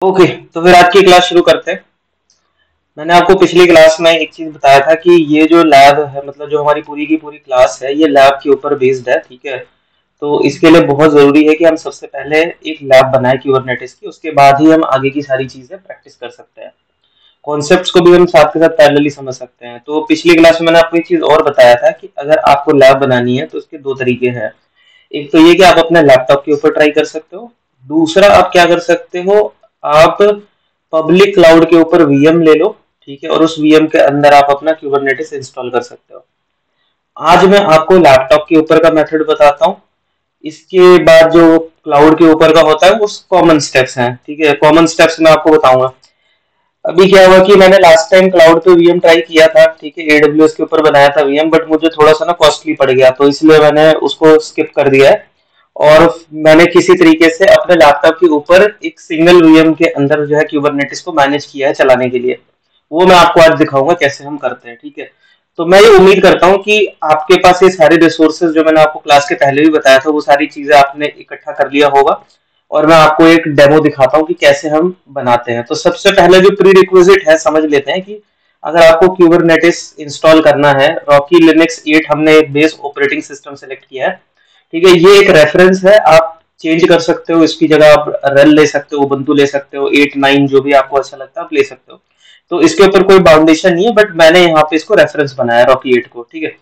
Okay, तो फिर आज की क्लास शुरू करते हैं। मैंने आपको पिछली क्लास में एक चीज बताया था कि ये जो लैब है, मतलब जो हमारी पूरी की पूरी क्लास है, ये लैब के ऊपर बेस्ड है। ठीक है, तो इसके लिए बहुत जरूरी है कि हम सबसे पहले एक लैब बनाए क्यूबरनेटिस की, उसके बाद ही हम आगे की सारी चीजें प्रैक्टिस कर सकते हैं। कॉन्सेप्ट्स को भी हम साथ के साथ पैरेलली समझ सकते हैं। तो पिछली क्लास में मैंने आपको एक चीज और बताया था कि अगर आपको लैब बनानी है तो उसके दो तरीके हैं। एक तो ये कि आप अपने लैपटॉप के ऊपर ट्राई कर सकते हो। दूसरा आप क्या कर सकते हो, आप पब्लिक क्लाउड के ऊपर वीएम ले लो। ठीक है, और उस वीएम के अंदर आप अपना क्यूबरनेटिस इंस्टॉल कर सकते हो। आज मैं आपको लैपटॉप के ऊपर का मेथड बताता हूँ। इसके बाद जो क्लाउड के ऊपर का होता है वो कॉमन स्टेप्स हैं। ठीक है, कॉमन स्टेप्स मैं आपको बताऊंगा। अभी क्या हुआ कि मैंने लास्ट टाइम क्लाउड पे वीएम ट्राई किया था। ठीक है, एडब्ल्यूएस के ऊपर बनाया था वीएम, बट मुझे थोड़ा सा ना कॉस्टली पड़ गया, तो इसलिए मैंने उसको स्किप कर दिया है। और मैंने किसी तरीके से अपने लैपटॉप के ऊपर एक सिंगल वीएम के अंदर जो है क्यूबरनेटिस को मैनेज किया है चलाने के लिए। वो मैं आपको आज दिखाऊंगा कैसे हम करते हैं। ठीक है, तो मैं ये उम्मीद करता हूँ कि आपके पास ये सारे रिसोर्सेज जो मैंने आपको क्लास के पहले भी बताया था, वो सारी चीजें आपने इकट्ठा कर लिया होगा। और मैं आपको एक डेमो दिखाता हूँ कि कैसे हम बनाते हैं। तो सबसे पहले जो प्री रिक्विजिट है समझ लेते हैं कि अगर आपको क्यूबरनेटिस इंस्टॉल करना है, रॉकी लिनक्स 8 हमने एक बेस ऑपरेटिंग सिस्टम सेलेक्ट किया है। ठीक है, ये एक रेफरेंस है, आप चेंज कर सकते हो, इसकी जगह आप रेल ले सकते हो, उबंटू ले सकते हो, 8 9 जो भी आपको अच्छा लगता है आप ले सकते हो। तो इसके ऊपर कोई बाउंडेशन नहीं है, बट मैंने यहाँ पे इसको रेफरेंस बनाया रॉकी 8 को। ठीक है,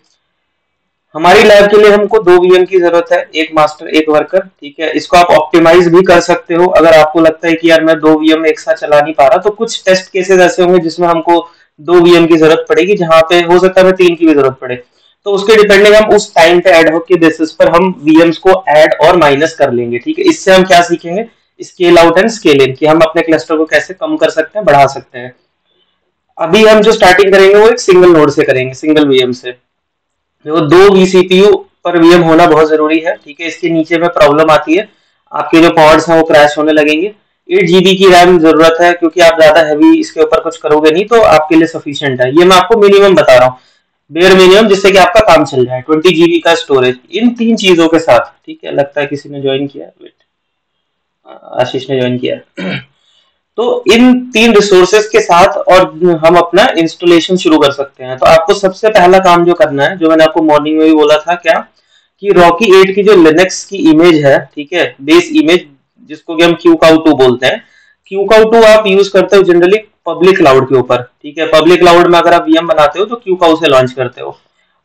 हमारी लैब के लिए हमको दो वीएम की जरूरत है, एक मास्टर एक वर्कर। ठीक है, इसको आप ऑप्टिमाइज भी कर सकते हो अगर आपको लगता है कि यार मैं दो वीएम एक साथ चला नहीं पा रहा। तो कुछ टेस्ट केसेस ऐसे होंगे जिसमें हमको दो वीएम की जरूरत पड़ेगी, जहां पे हो सकता है हमें तीन की भी जरूरत पड़े। तो उसके डिपेंडिंग हम उस टाइम पे एड हॉक के बेसिस पर हम वीएम्स को ऐड और माइनस कर लेंगे। ठीक है, इससे हम क्या सीखेंगे, scale out and scale in, कि हम अपने क्लस्टर को कैसे कम कर सकते हैं, बढ़ा सकते हैं। अभी हम जो स्टार्टिंग करेंगे वो एक सिंगल नोड से करेंगे, सिंगल वीएम से। देखो, दो वीसीपीयू पर वीएम होना बहुत जरूरी है। ठीक है, इसके नीचे में प्रॉब्लम आती है, आपके जो पॉड्स हैं वो क्रैश होने लगेंगे। 8 जीबी की रैम जरूरत है, क्योंकि आप ज्यादा हैवी इसके ऊपर कुछ करोगे नहीं, तो आपके लिए सफिशियंट है। ये मैं आपको मिनिमम बता रहा हूँ, बेयर मिनिमम, जिससे कि आपका काम चल जाए। 20 जीबी का स्टोरेज इन तीन चीजों के साथ। ठीक है, लगता है किसी ने ज्वाइन किया, वेट, आशीष ने ज्वाइन किया। तो इन तीन रिसोर्सेज के साथ और हम अपना इंस्टॉलेशन शुरू कर सकते हैं। तो आपको सबसे पहला काम जो करना है, जो मैंने आपको मॉर्निंग में भी बोला था, क्या कि रॉकी 8 की जो लिनक्स की इमेज है, ठीक है, बेस इमेज, जिसको कि हम क्यूकाउ 2 बोलते हैं। क्यूकाउ 2 आप यूज करते हो जनरली पब्लिक क्लाउड के ऊपर। ठीक है, पब्लिक क्लाउड में अगर आप वीएम बनाते हो तो क्यूकाउ से लॉन्च करते हो।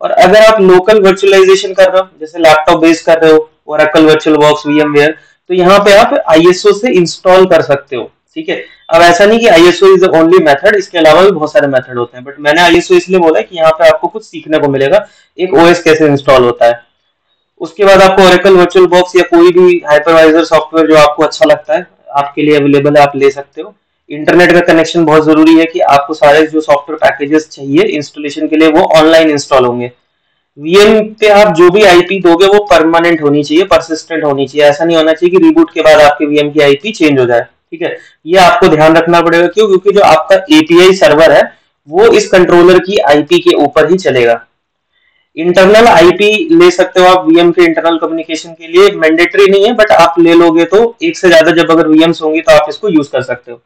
और अगर आप लोकल वर्चुअलाइजेशन कर रहे हो, जैसे लैपटॉप बेस कर रहे हो, ओरेकल वर्चुअल बॉक्स, वीएमवेयर, तो यहाँ पे आप आईएसओ से इंस्टॉल कर सकते हो। ठीक है, अब ऐसा नहीं कि ISO is the only method, इसके अलावा भी बहुत सारे मेथड होते हैं, बट मैंने आईएसओ इसलिए बोला है कि यहाँ पे आपको कुछ सीखने को मिलेगा, एक ओएस कैसे इंस्टॉल होता है। उसके बाद आपको ओरेकल वर्चुअल बॉक्स या कोई भी हाइपरवाइजर सॉफ्टवेयर जो आपको अच्छा लगता है, आपके लिए अवेलेबल है, आप ले सकते हो। इंटरनेट का कनेक्शन बहुत जरूरी है, कि आपको सारे जो सॉफ्टवेयर पैकेजेस चाहिए इंस्टॉलेशन के लिए वो ऑनलाइन इंस्टॉल होंगे। वीएम पे आप जो भी आईपी दोगे वो परमानेंट होनी चाहिए, परसिस्टेंट होनी चाहिए। ऐसा नहीं होना चाहिए कि रिबूट के बाद आपके वीएम की आईपी चेंज हो जाए। ठीक है, ये आपको ध्यान रखना पड़ेगा। क्यों? क्योंकि जो आपका एपीआई सर्वर है वो इस कंट्रोलर की आईपी के ऊपर ही चलेगा। इंटरनल आईपी ले सकते हो आप वीएम के इंटरनल कम्युनिकेशन के लिए, मैंडेटरी नहीं है, बट आप ले लोगे तो एक से ज्यादा जब अगर वीएम्स होंगी तो आप इसको यूज कर सकते हो।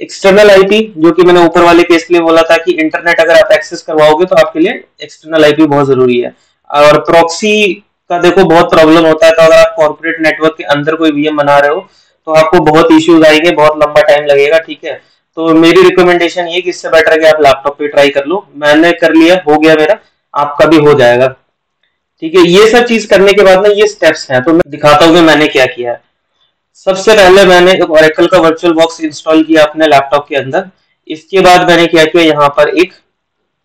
एक्सटर्नल आईपी, जो कि मैंने ऊपर वाले केस के लिए बोला था कि इंटरनेट अगर आप एक्सेस करवाओगे तो आपके लिए एक्सटर्नल आईपी बहुत जरूरी है। और प्रॉक्सी का देखो बहुत प्रॉब्लम होता है, तो अगर आप कॉर्पोरेट नेटवर्क के अंदर कोई वीएम बना रहे हो तो आपको बहुत इश्यूज आएंगे, बहुत लंबा टाइम लगेगा। ठीक है, तो मेरी रिकमेंडेशन ये कि इससे बेटर है कि आप लैपटॉप पे ट्राई कर लो। मैंने कर लिया, हो गया मेरा, आपका भी हो जाएगा। ठीक है, ये सब चीज करने के बाद ना ये स्टेप्स हैं, तो मैं दिखाता हूँ कि मैंने क्या किया है। सबसे पहले मैंने एक ओरेकल का वर्चुअल बॉक्स इंस्टॉल किया अपने लैपटॉप के अंदर। इसके बाद मैंने क्या किया, यहाँ पर एक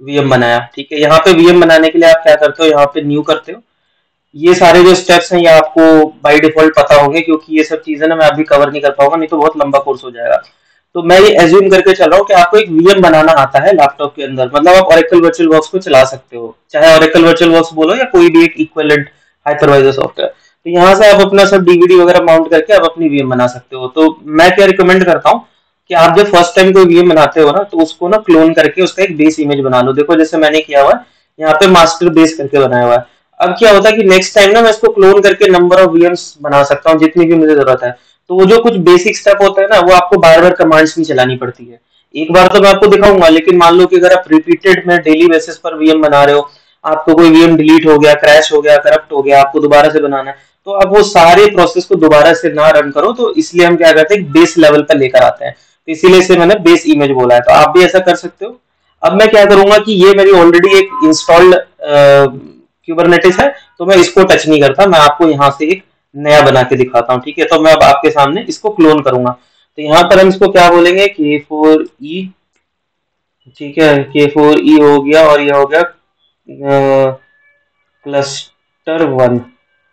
वीएम बनाया। ठीक है, यहाँ पे वीएम बनाने के लिए आप क्या करते हो, यहाँ पे न्यू करते हो। ये सारे जो स्टेप्स हैं ये आपको बाय डिफॉल्ट पता होंगे, क्योंकि ये सब चीजें ना मैं अभी कवर नहीं कर पाऊंगा, नहीं तो बहुत लंबा कोर्स हो जाएगा। तो मैं ये एज्यूम करके चल रहा हूँ कि आपको एक वीएम बनाना आता है लैपटॉप के अंदर, मतलब आप ओरेकल वर्चुअल बॉक्स को चला सकते हो, चाहे ओरेकल वर्चुअल बॉक्स बोलो या कोई भी एक इक्विवेलेंट हाइपरवाइजर सॉफ्टवेयर। तो यहाँ से आप अपना सब डीवीडी वगैरह माउंट करके आप अपनी वीएम बना सकते हो। तो मैं क्या रिकमेंड करता हूँ कि आप जब फर्स्ट टाइम कोई वीएम बनाते हो ना, तो उसको ना क्लोन करके उसका एक बेस इमेज बना लो। देखो जैसे मैंने किया हुआ है, यहाँ पे मास्टर बेस करके बनाया हुआ है। अब क्या होता है कि नेक्स्ट टाइम ना मैं इसको क्लोन करके नंबर ऑफ वीएम्स बना सकता हूँ जितनी भी मुझे जरूरत है। तो वो जो कुछ बेसिक स्टेप होता है ना, वो आपको बार बार कमांड्स नहीं चलानी पड़ती है। एक बार तो मैं आपको दिखाऊंगा, लेकिन मान लो कि अगर आप रिपीटेड में डेली बेसिस पर वीएम बना रहे हो, आपको कोई वीएम डिलीट हो गया, क्रैश हो गया, करप्ट हो गया, आपको दोबारा से बनाना है, तो आप वो सारे प्रोसेस को दोबारा से ना रन करो। तो इसलिए हम क्या करते हैं, बेस लेवल पर लेकर आते हैं। तो इसीलिए इसे मैंने बेस इमेज बोला है। तो आप भी ऐसा कर सकते हो। अब मैं क्या करूंगा कि ये मेरी ऑलरेडी एक इंस्टॉल्ड क्यूबरनेटिस है, तो मैं इसको टच नहीं करता, मैं आपको यहाँ से एक नया बना के दिखाता हूँ। ठीक है, तो मैं अब आपके सामने इसको क्लोन करूंगा। तो यहाँ पर हम इसको क्या बोलेंगे, K4E। ठीक है, K4E हो गया, और ये हो गया cluster 1।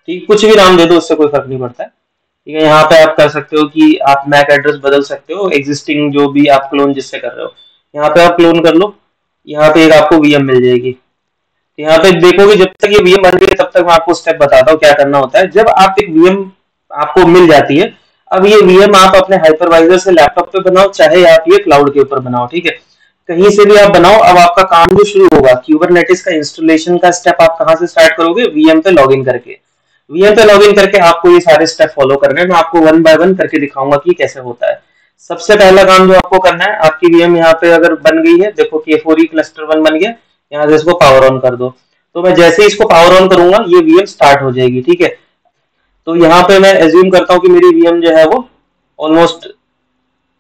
ठीक, कुछ भी नाम दे दो, उससे कोई फर्क नहीं पड़ता है। ठीक है, यहाँ पे आप कर सकते हो कि आप मैक एड्रेस बदल सकते हो, एग्जिस्टिंग जो भी आप क्लोन जिससे कर रहे हो। यहाँ पे आप क्लोन कर लो, यहाँ पे एक आपको वीएम मिल जाएगी। यहाँ पे देखोगे, जब तक ये वीएम बन रही है तब तक मैं आपको स्टेप बताता हूँ क्या करना होता है। जब आप एक वीएम आपको मिल जाती है, अब ये वीएम आप अपने हाइपरवाइजर से लैपटॉप पे बनाओ, चाहे आप ये क्लाउड के ऊपर बनाओ। ठीक है, कहीं से भी आप बनाओ। अब आपका काम जो शुरू होगा, क्यूबरनेटिस का इंस्टॉलेशन का स्टेप आप कहाँ से स्टार्ट करोगे, वीएम पे लॉगिन करके। वीएम पे लॉगिन करके आपको ये सारे स्टेप फॉलो करने हैं। मैं आपको वन बाय वन करके दिखाऊंगा कि कैसे होता है। सबसे पहला काम जो आपको करना है, आपकी वीएम यहाँ पे अगर बन गई है, देखो K4E cluster 1 बन गया, यहाँ से इसको पावर ऑन कर दो। तो मैं जैसे ही इसको पावर ऑन करूंगा, ये वीएम स्टार्ट हो जाएगी। ठीक है, तो यहाँ पे मैं एज्यूम करता हूँ कि मेरी वीएम जो है वो ऑलमोस्ट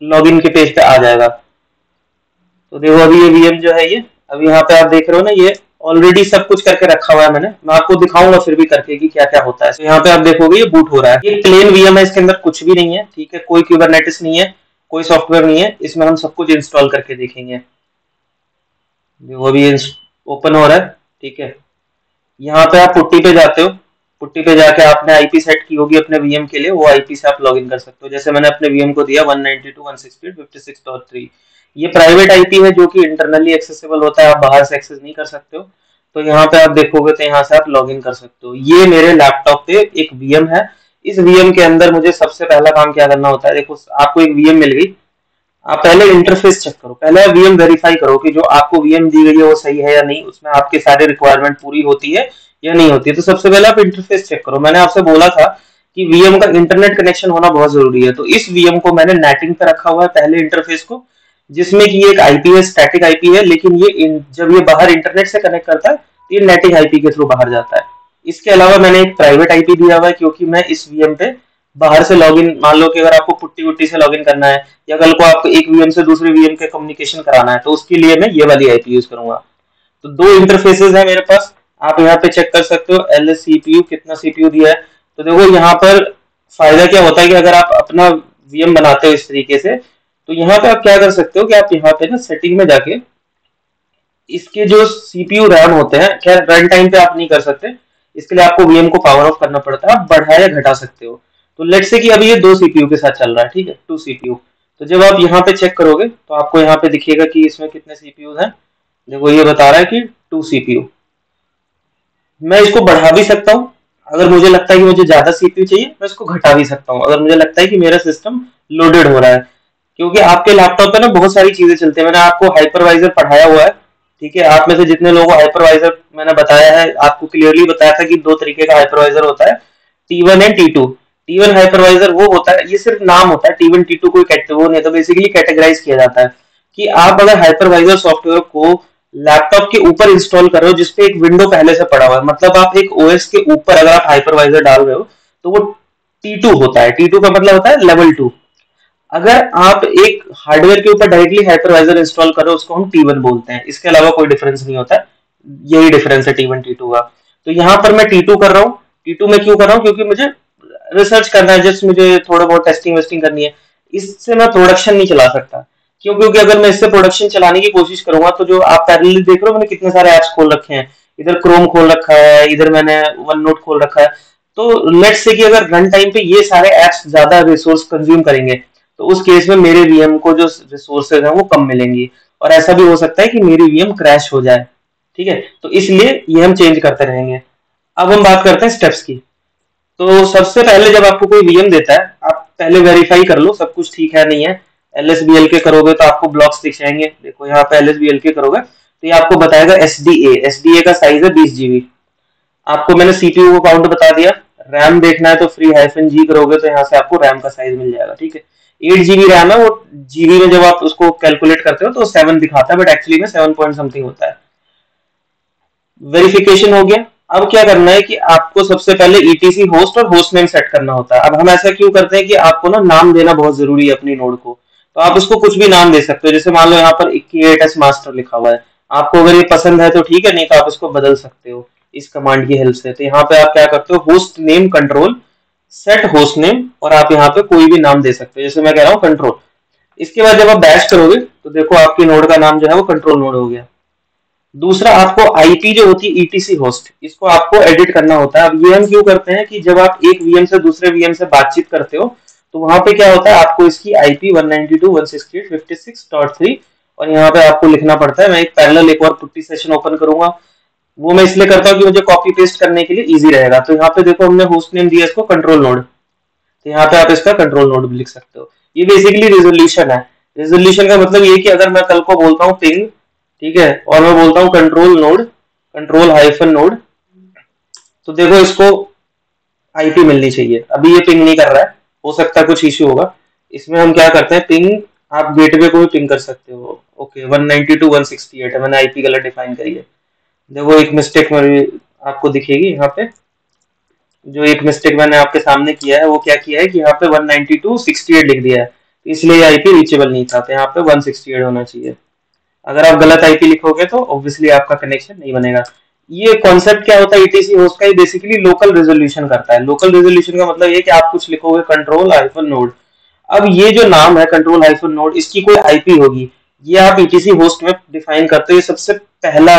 लॉगिन के पेज पे आ जाएगा। तो देखो अभी ये वीएम जो है, ये अभी यहाँ पे आप देख रहे हो ना, ये ऑलरेडी सब कुछ करके रखा हुआ है मैंने। मैं आपको दिखाऊंगा फिर भी करके कि क्या क्या होता है। तो यहाँ पे आप देखोगे ये बूट हो रहा है। ये प्लेन वीएम है, इसके अंदर कुछ भी नहीं है। ठीक है, कोई क्यूबरनेटिस नहीं है, कोई सॉफ्टवेयर नहीं है इसमें। हम सब कुछ इंस्टॉल करके देखेंगे। वो भी ओपन हो रहा है। ठीक है, यहाँ पे आप पुट्टी पे जाते हो। पुट्टी पे जाके आपने आईपी सेट की होगी अपने वीएम के लिए, वो आईपी से आप लॉगिन कर सकते हो। जैसे मैंने अपने वीएम को दिया 192.168.56.3। ये प्राइवेट आईपी है जो कि इंटरनली एक्सेसिबल होता है, आप बाहर से एक्सेस नहीं कर सकते हो। तो यहाँ पे आप देखोगे तो यहाँ से आप लॉगिन कर सकते हो। ये मेरे लैपटॉप पे एक वीएम है। इस वीएम के अंदर मुझे सबसे पहला काम क्या करना होता है, देखो आपको एक वीएम मिल गई। आप पहले इंटरफेस चेक करो, पहले वीएम वेरीफाई करो कि जो आपको वीएम दी गई है वो सही है या नहीं, उसमें आपके सारे रिक्वायरमेंट पूरी होती है या नहीं होती है। तो सबसे पहले आप इंटरफेस चेक करो। मैंने आपसे बोला था कि वीएम का इंटरनेट कनेक्शन होना बहुत जरूरी है। तो इस वीएम को मैंने नेटिंग पे रखा हुआ है, पहले इंटरफेस को, जिसमें कि एक आईपी है, स्टैटिक आईपी है, लेकिन ये जब ये बाहर इंटरनेट से कनेक्ट करता है तो ये नेटिंग आईपी के थ्रू बाहर जाता है। इसके अलावा मैंने एक प्राइवेट आईपी दिया हुआ है, क्योंकि मैं इस वीएम पे बाहर से लॉगिन, मान लो कि अगर आपको पुट्टी वुट्टी से लॉगिन करना है, या कल को आपको एक वीएम से दूसरे वीएम के कम्युनिकेशन कराना है, तो उसके लिए मैं ये वाली आईपी यूज करूंगा। तो दो इंटरफेसेस है मेरे पास। आप यहाँ पे चेक कर सकते हो एल सीपीयू कितना सीपीयू दिया है। तो देखो यहाँ पर फायदा क्या होता है कि अगर आप अपना वीएम बनाते हो इस तरीके से, तो यहाँ पे आप क्या कर सकते हो कि आप यहाँ पे ना सेटिंग में जाके इसके जो सीपीयू रैम होते हैं, खैर रन टाइम पे आप नहीं कर सकते, इसके लिए आपको वीएम को पावर ऑफ करना पड़ता है। आप बढ़ा या घटा सकते हो। तो लेट्स से कि अभी ये 2 सीपीयू के साथ चल रहा है। ठीक है, 2 सीपीयू। तो जब आप यहाँ पे चेक करोगे तो आपको यहाँ पे दिखेगा कि इसमें कितने सीपीयू हैं। देखो ये बता रहा है कि 2 सीपीयू। मैं इसको बढ़ा भी सकता हूँ, अगर मुझे लगता है कि मुझे ज्यादा सीपीयू चाहिए मैं इसको घटा भी सकता हूँ, अगर मुझे लगता है कि मेरा सिस्टम लोडेड हो रहा है। क्योंकि आपके लैपटॉप पे ना बहुत सारी चीजें चलती है। मैंने आपको हाइपरवाइजर पढ़ाया हुआ है। ठीक है, आप में से जितने लोगों को हाइपरवाइजर मैंने बताया है, आपको क्लियरली बताया था कि 2 तरीके का हाइपरवाइजर होता है, T1 and T2। T1 hypervisor वो होता है, ये सिर्फ नाम होता है, T1 T2 कोई वो नहीं। तो बेसिकली कैटेगराइज किया जाता है कि आप अगर हाइपरवाइजर सॉफ्टवेयर को लैपटॉप के ऊपर इंस्टॉल कर रहे हो जिसपे एक विंडो पहले से पड़ा हुआ है, मतलब आप एक ओएस के ऊपर अगर आप हाइपरवाइजर डाल रहे हो, तो वो T2 होता है। T2 का मतलब होता है लेवल 2। अगर आप एक हार्डवेयर के ऊपर डायरेक्टली हाइपरवाइजर इंस्टॉल करो, उसको हम T1 बोलते हैं। इसके अलावा कोई डिफरेंस नहीं होता है, यही डिफरेंस है T1 T2 का। तो यहाँ पर मैं T2 कर रहा हूँ। T2 में क्यों कर रहा हूँ, क्योंकि मुझे रिसर्च करना है, जस्ट मुझे थोड़ा बहुत टेस्टिंग वेस्टिंग करनी है। इससे मैं प्रोडक्शन नहीं चला सकता। क्यों, क्योंकि अगर मैं इससे प्रोडक्शन चलाने की कोशिश करूंगा, तो जो आप पैरेलली देख रहे हो मैंने कितने सारे ऐप्स खोल रखे हैं, इधर क्रोम खोल रखा है, इधर मैंने वन नोट खोल रखा है। तो लेट्स से कि अगर रन टाइम पे ये सारे ऐप्स ज्यादा रिसोर्स कंज्यूम करेंगे, तो उस केस में मेरे वीएम को जो रिसोर्सेज हैं वो कम मिलेंगी, और ऐसा भी हो सकता है कि मेरी वीएम क्रैश हो जाए। ठीक है, तो इसलिए ये हम चेंज करते रहेंगे। अब हम बात करते हैं स्टेप्स की। तो सबसे पहले जब आपको कोई वीएम देता है, आप पहले वेरीफाई कर लो सब कुछ ठीक है नहीं है। एलएसबीएल के करोगे तो आपको ब्लॉक्स दिख जाएंगे। देखो यहाँ पे एलएसबीएल के करोगे तो ये आपको बताएगा एसडीए। एसडीए का साइज है 20 GB। आपको मैंने सीपीयू को काउंट बता दिया, रैम देखना है तो फ्री हाइफन जी करोगे तो यहाँ से आपको रैम का साइज मिल जाएगा, ठीक है। 8 GB रैम है, वो जीबी में जब आप उसको कैलकुलेट करते हो तो 7 दिखाता है, बट एक्चुअली में 7 पॉइंट समथिंग होता है। वेरिफिकेशन हो गया। अब क्या करना है कि आपको सबसे पहले ईटीसी होस्ट और होस्ट नेम सेट करना होता है। अब हम ऐसा क्यों करते हैं कि आपको ना नाम देना बहुत जरूरी है अपनी नोड को। तो आप उसको कुछ भी नाम दे सकते हो, जैसे मान लो यहाँ पर 28s मास्टर लिखा हुआ है, आपको अगर ये पसंद है तो ठीक है, नहीं तो आप इसको बदल सकते हो इस कमांड की हेल्प से। तो यहाँ पे आप क्या करते हो, host name control set host name, और आप यहाँ पे कोई भी नाम दे सकते हो, जैसे मैं कह रहा हूँ कंट्रोल। इसके बाद जब आप बैश करोगे तो देखो आपकी नोड का नाम जो है वो कंट्रोल नोड हो गया। दूसरा, आपको आईपी जो होती है ईटीसी होस्ट, इसको आपको एडिट करना होता है। अब ये हम क्यों करते हैं कि जब आप एक वीएम से दूसरे वीएम से बातचीत करते हो तो वहां पे क्या होता है, आपको इसकी आईपी 192.168.56.3 और यहाँ पे आपको लिखना पड़ता है। मैं एक पैरेलल एक और पुट्टी सेशन ओपन करूंगा, वो मैं इसलिए करता हूँ कि मुझे कॉपी पेस्ट करने के लिए इजी रहेगा। तो यहाँ पे देखो हमने होस्ट नेम दिया इसको कंट्रोल नोड, तो यहाँ पे आप इसका कंट्रोल नोड भी लिख सकते हो। ये बेसिकली रेजोल्यूशन है। रेजोल्यूशन का मतलब ये कि अगर मैं कल को बोलता हूँ पिंग, ठीक है, और मैं बोलता हूँ control node, control hyphen node, तो देखो इसको आईपी मिलनी चाहिए। अभी ये पिंग नहीं कर रहा है, हो सकता है कुछ इश्यू होगा। इसमें हम क्या करते हैं, पिंग आप गेटवे को भी पिंग कर सकते हो। ओके 192.168 है, मैंने आईपी गलत डिफाइन करी है। देखो एक मिस्टेक मेरी आपको दिखेगी यहाँ पे, जो एक मिस्टेक मैंने आपके सामने किया है वो क्या किया है कि यहाँ पे 192.68 लिख दिया है, तो इसलिए आईपी रीचेबल नहीं था, तो यहाँ पे 168 होना चाहिए। अगर आप गलत आईपी लिखोगे तो ऑब्वियसली आपका कनेक्शन नहीं बनेगा। ये कॉन्सेप्ट क्या होता है ईटीसी होस्ट का, ये बेसिकली लोकल रेजोल्यूशन करता है। लोकल रेजोल्यूशन का मतलब ये कि आप कुछ लिखोगे कंट्रोल हाइफन नोड, अब ये जो नाम है कंट्रोल हाइफन नोड, इसकी कोई आईपी होगी, ये आप ईटीसी होस्ट में डिफाइन करते हो। ये सबसे पहला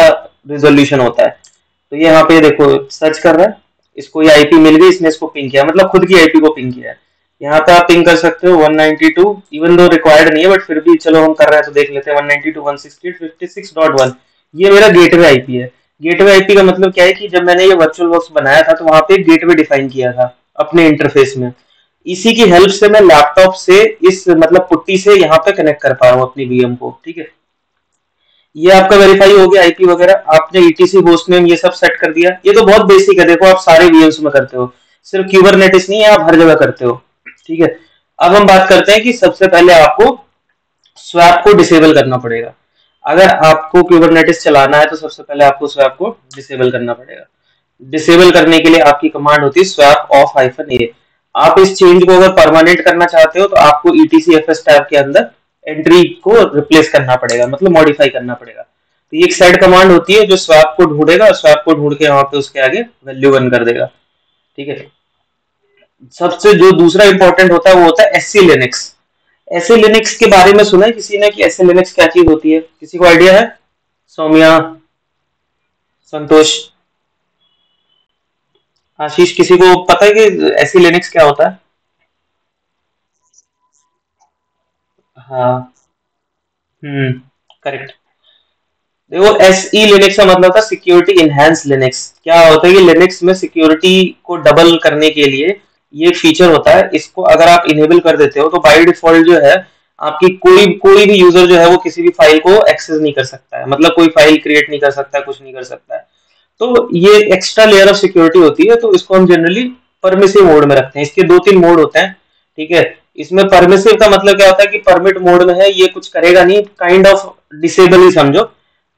रेजोल्यूशन होता है। तो ये यहाँ पे देखो सर्च कर रहा है, इसको ये आईपी मिल गई, इसने इसको पिंग किया, मतलब खुद की आईपी को पिंग किया है। यहाँ पे आप पिंग कर सकते हो 192, इवन दो रिक्वायर्ड नहीं है, बट फिर भी चलो हम कर रहे हैं तो देख लेते हैं। 192.168.56.1 ये मेरा गेटवे आईपी है। गेटवे आईपी का मतलब क्या है कि जब मैंने ये वर्चुअल बॉक्स बनाया था तो वहां पे एक गेटवे डिफाइन किया था अपने इंटरफेस में। इसी की हेल्प से मैं लैपटॉप से इस मतलब पुट्टी से यहाँ पे कनेक्ट कर पा रहा हूँ अपनी वीएम को, ठीक है। ये आपका वेरीफाई हो गया आईपी वगैरह, आपने ईटीसी होस्ट नेम ये सब सेट कर दिया। ये तो बहुत बेसिक है, देखो आप सारे वीएम्स में करते हो, सिर्फ क्यूबरनेटिस नहीं है, आप हर जगह करते हो, ठीक है। अब हम बात करते हैं कि सबसे पहले आपको स्वैप को डिसेबल करना पड़ेगा। अगर आपको क्यूबरनेटिस चलाना है तो सबसे पहले आपको स्वैप को डिसेबल करना पड़ेगा। डिसेबल करने के लिए आपकी कमांड होती है स्वैप ऑफ हाइफन ए। आप इस चेंज को अगर परमानेंट करना चाहते हो तो आपको ईटीसी एफएस टैब के अंदर एंट्री को रिप्लेस करना पड़ेगा, मतलब मॉडिफाई करना पड़ेगा। तो ये एक सेट कमांड होती है जो स्वैप को ढूंढेगा, स्वैप को ढूंढ के वहां पे उसके आगे वैल्यू 1 कर देगा, ठीक है। सबसे जो दूसरा इंपॉर्टेंट होता है वो होता है एससी लिनक्स। एससी लिनक्स के बारे में सुना है किसी ने कि एससी लिनक्स क्या चीज होती है? किसी को आइडिया है? सौम्या, संतोष, आशीष, किसी को पता है कि एससी लिनक्स क्या होता है? हाँ। करेक्ट। देखो एस ई लिनक्स का मतलब था सिक्योरिटी इनहेंस लिनक्स। क्या होता है कि लिनक्स में सिक्योरिटी को डबल करने के लिए ये एक फीचर होता है, इसको अगर आप इनेबल कर देते हो तो बाय डिफॉल्ट जो है आपकी कोई कोई भी यूजर जो है वो किसी भी फाइल को एक्सेस नहीं कर सकता है, मतलब कोई फाइल क्रिएट नहीं कर सकता है, कुछ नहीं कर सकता है। तो ये एक्स्ट्रा लेयर ऑफ सिक्योरिटी होती है, तो इसको हम जनरली परमिसिव मोड में रखते हैं। इसके दो तीन मोड होते हैं, ठीक है। इसमें परमिसिव का मतलब क्या होता है कि परमिट मोड में है, ये कुछ करेगा नहीं, काइंड ऑफ डिसेबल ही समझो।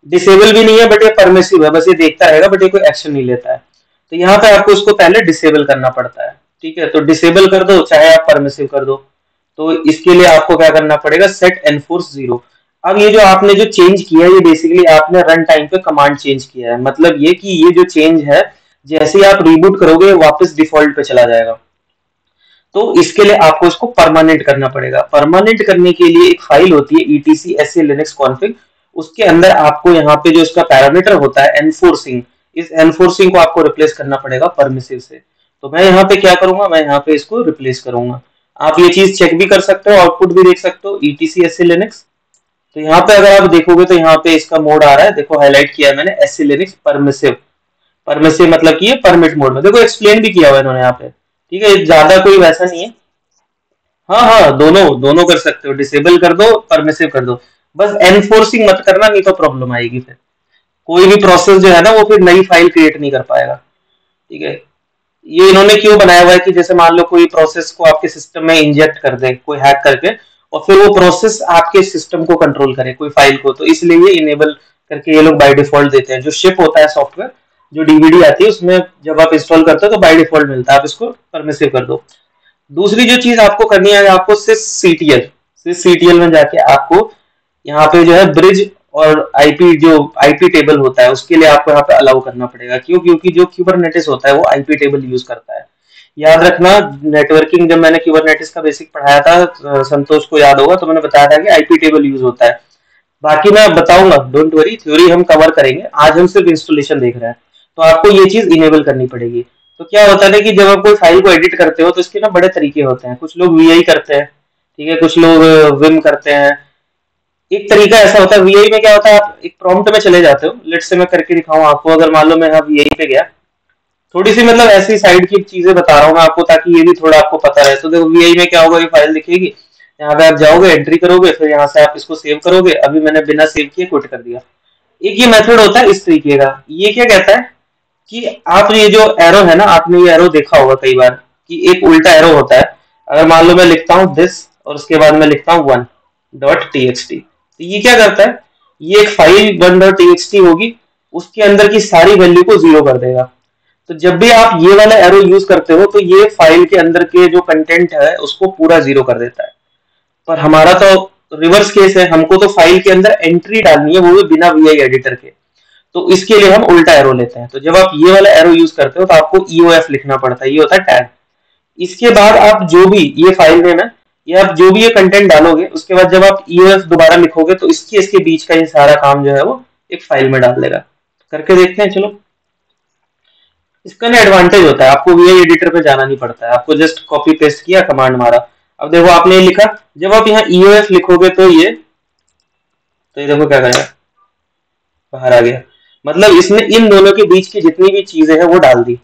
डिसेबल भी नहीं है बट ये परमिसिव है, बस ये देखता रहेगा बट ये कोई एक्शन नहीं लेता है। तो यहाँ पे आपको इसको पहले डिसेबल करना पड़ता है, ठीक है। तो डिसेबल कर दो चाहे आप परमिसिव कर दो। तो इसके लिए आपको क्या करना पड़ेगा, सेट एनफोर्स 0। अब ये जो आपने जो चेंज किया है ये बेसिकली आपने रन टाइम पे कमांड चेंज किया है, मतलब ये कि ये जो चेंज है जैसे ही आप रिबूट करोगे वापस डिफॉल्ट पे चला जाएगा। तो इसके लिए आपको इसको परमानेंट करना पड़ेगा। परमानेंट करने के लिए एक फाइल होती है ईटीसी एसए लिनक्स कॉन्फ़िग, उसके अंदर आपको यहाँ पे जो इसका पैरामीटर होता है एनफोर्सिंग, इस एनफोर्सिंग को आपको रिप्लेस करना पड़ेगा परमिसिव से। तो मैं यहाँ पे क्या करूंगा, मैं यहाँ पे इसको रिप्लेस करूंगा। आप ये चीज चेक भी कर सकते हो, आउटपुट भी देख सकते हो ईटीसी एसए लिनक्स। तो यहाँ पे अगर आप देखोगे तो यहाँ पे इसका मोड आ रहा है, देखो हाईलाइट किया है मैंने एसए लिनक्स परमिसिव। परमिसिव मतलब कि ये परमिट मोड में, देखो एक्सप्लेन भी किया हुआ है इन्होंने यहाँ पे, ठीक है। ज्यादा कोई वैसा नहीं है। हाँ हाँ, दोनों दोनों कर सकते हो, डिसेबल कर दो परमिसिव कर दो, बस एनफोर्सिंग मत करना नहीं तो प्रॉब्लम आएगी। फिर कोई भी प्रोसेस जो है ना वो फिर नई फाइल क्रिएट नहीं कर पाएगा, ठीक है। ये इन्होंने क्यों बनाया हुआ है कि जैसे मान लो कोई प्रोसेस को आपके सिस्टम में इंजेक्ट कर दे कोई हैक करके, और फिर वो प्रोसेस आपके सिस्टम को कंट्रोल करे कोई फाइल को, तो इसलिए ये इनेबल करके ये लोग बाय डिफॉल्ट देते हैं। जो शिप होता है सॉफ्टवेयर, जो डीवीडी आती है उसमें जब आप इंस्टॉल करते हो तो बाय डिफॉल्ट मिलता है, आप इसको परमिसिव कर दो। दूसरी जो चीज आपको करनी है, आपको सिस सीटीएल में जाके आपको यहाँ पे जो है ब्रिज और आईपी, जो आईपी टेबल होता है उसके लिए आपको यहाँ पे अलाउ करना पड़ेगा। क्यों? क्योंकि जो क्यूबरनेटिस होता है वो आईपी टेबल यूज करता है। याद रखना, नेटवर्किंग जब मैंने क्यूबरनेटिस का बेसिक पढ़ाया था, संतोष को याद होगा, तो मैंने बताया था कि आईपी टेबल यूज होता है। बाकी मैं बताऊंगा, डोंट वरी, थ्योरी हम कवर करेंगे, आज हम सिर्फ इंस्टॉलेशन देख रहे हैं। तो आपको ये चीज इनेबल करनी पड़ेगी। तो क्या होता है ना कि जब आप कोई फाइल को एडिट करते हो तो इसके ना बड़े तरीके होते हैं। कुछ लोग वीआई करते हैं, ठीक है, कुछ लोग विम करते हैं। एक तरीका ऐसा होता है वीआई में, क्या होता है, आप एक प्रॉम्प्ट में चले जाते हो। लेट्स से मैं करके दिखाऊं आपको, अगर मान लो मैं यहाँ वीआई पे गया, थोड़ी सी मतलब ऐसी साइड की चीजें बता रहा हूँ मैं आपको ताकि ये भी थोड़ा आपको पता रहे। तो देखो वीआई में क्या होगा, ये फाइल दिखेगी, यहाँ पे आप जाओगे, एंट्री करोगे, फिर यहाँ से आप इसको सेव करोगे। अभी मैंने बिना सेव किए क्विट कर दिया। एक ये मेथड होता है इस तरीके का। ये क्या कहता है कि आप ये जो एरो है ना, आपने ये एरो देखा होगा कई बार कि एक उल्टा एरो होता है। अगर मान लो मैं लिखता हूँ दिस और उसके बाद मैं लिखता हूँ 1.txt, तो ये क्या करता है, ये एक फाइल 1.txt होगी, उसके अंदर की सारी वैल्यू को जीरो कर देगा। तो जब भी आप ये वाला एरो यूज करते हो तो ये फाइल के अंदर के जो कंटेंट है उसको पूरा जीरो कर देता है। पर हमारा तो रिवर्स केस है, हमको तो फाइल के अंदर एंट्री डालनी है, वो भी बिना वीआई एडिटर के। तो इसके लिए हम उल्टा एरो लेते हैं। तो जब आप ये वाला एरो यूज करते हो तो आपको ईओएफ लिखना पड़ता है, ये होता है टैग। इसके बाद आप जो भी ये फाइल नेम है, ये आप जो भी ये कंटेंट डालोगे, उसके बाद जब आप ईओएफ दोबारा लिखोगे तो इसके बीच का ये सारा काम जो है वो एक फाइल में डाल देगा। करके देखते हैं, चलो। इसका ना एडवांटेज होता है, आपको वीआई एडिटर पे जाना नहीं पड़ता है, आपको जस्ट कॉपी पेस्ट किया, कमांड मारा। अब देखो आपने ये लिखा, जब आप यहाँ ईओएफ लिखोगे तो ये देखो क्या करेगा, बाहर आ गया। मतलब इसने इन दोनों के बीच की जितनी भी चीजें हैं वो डाल दी।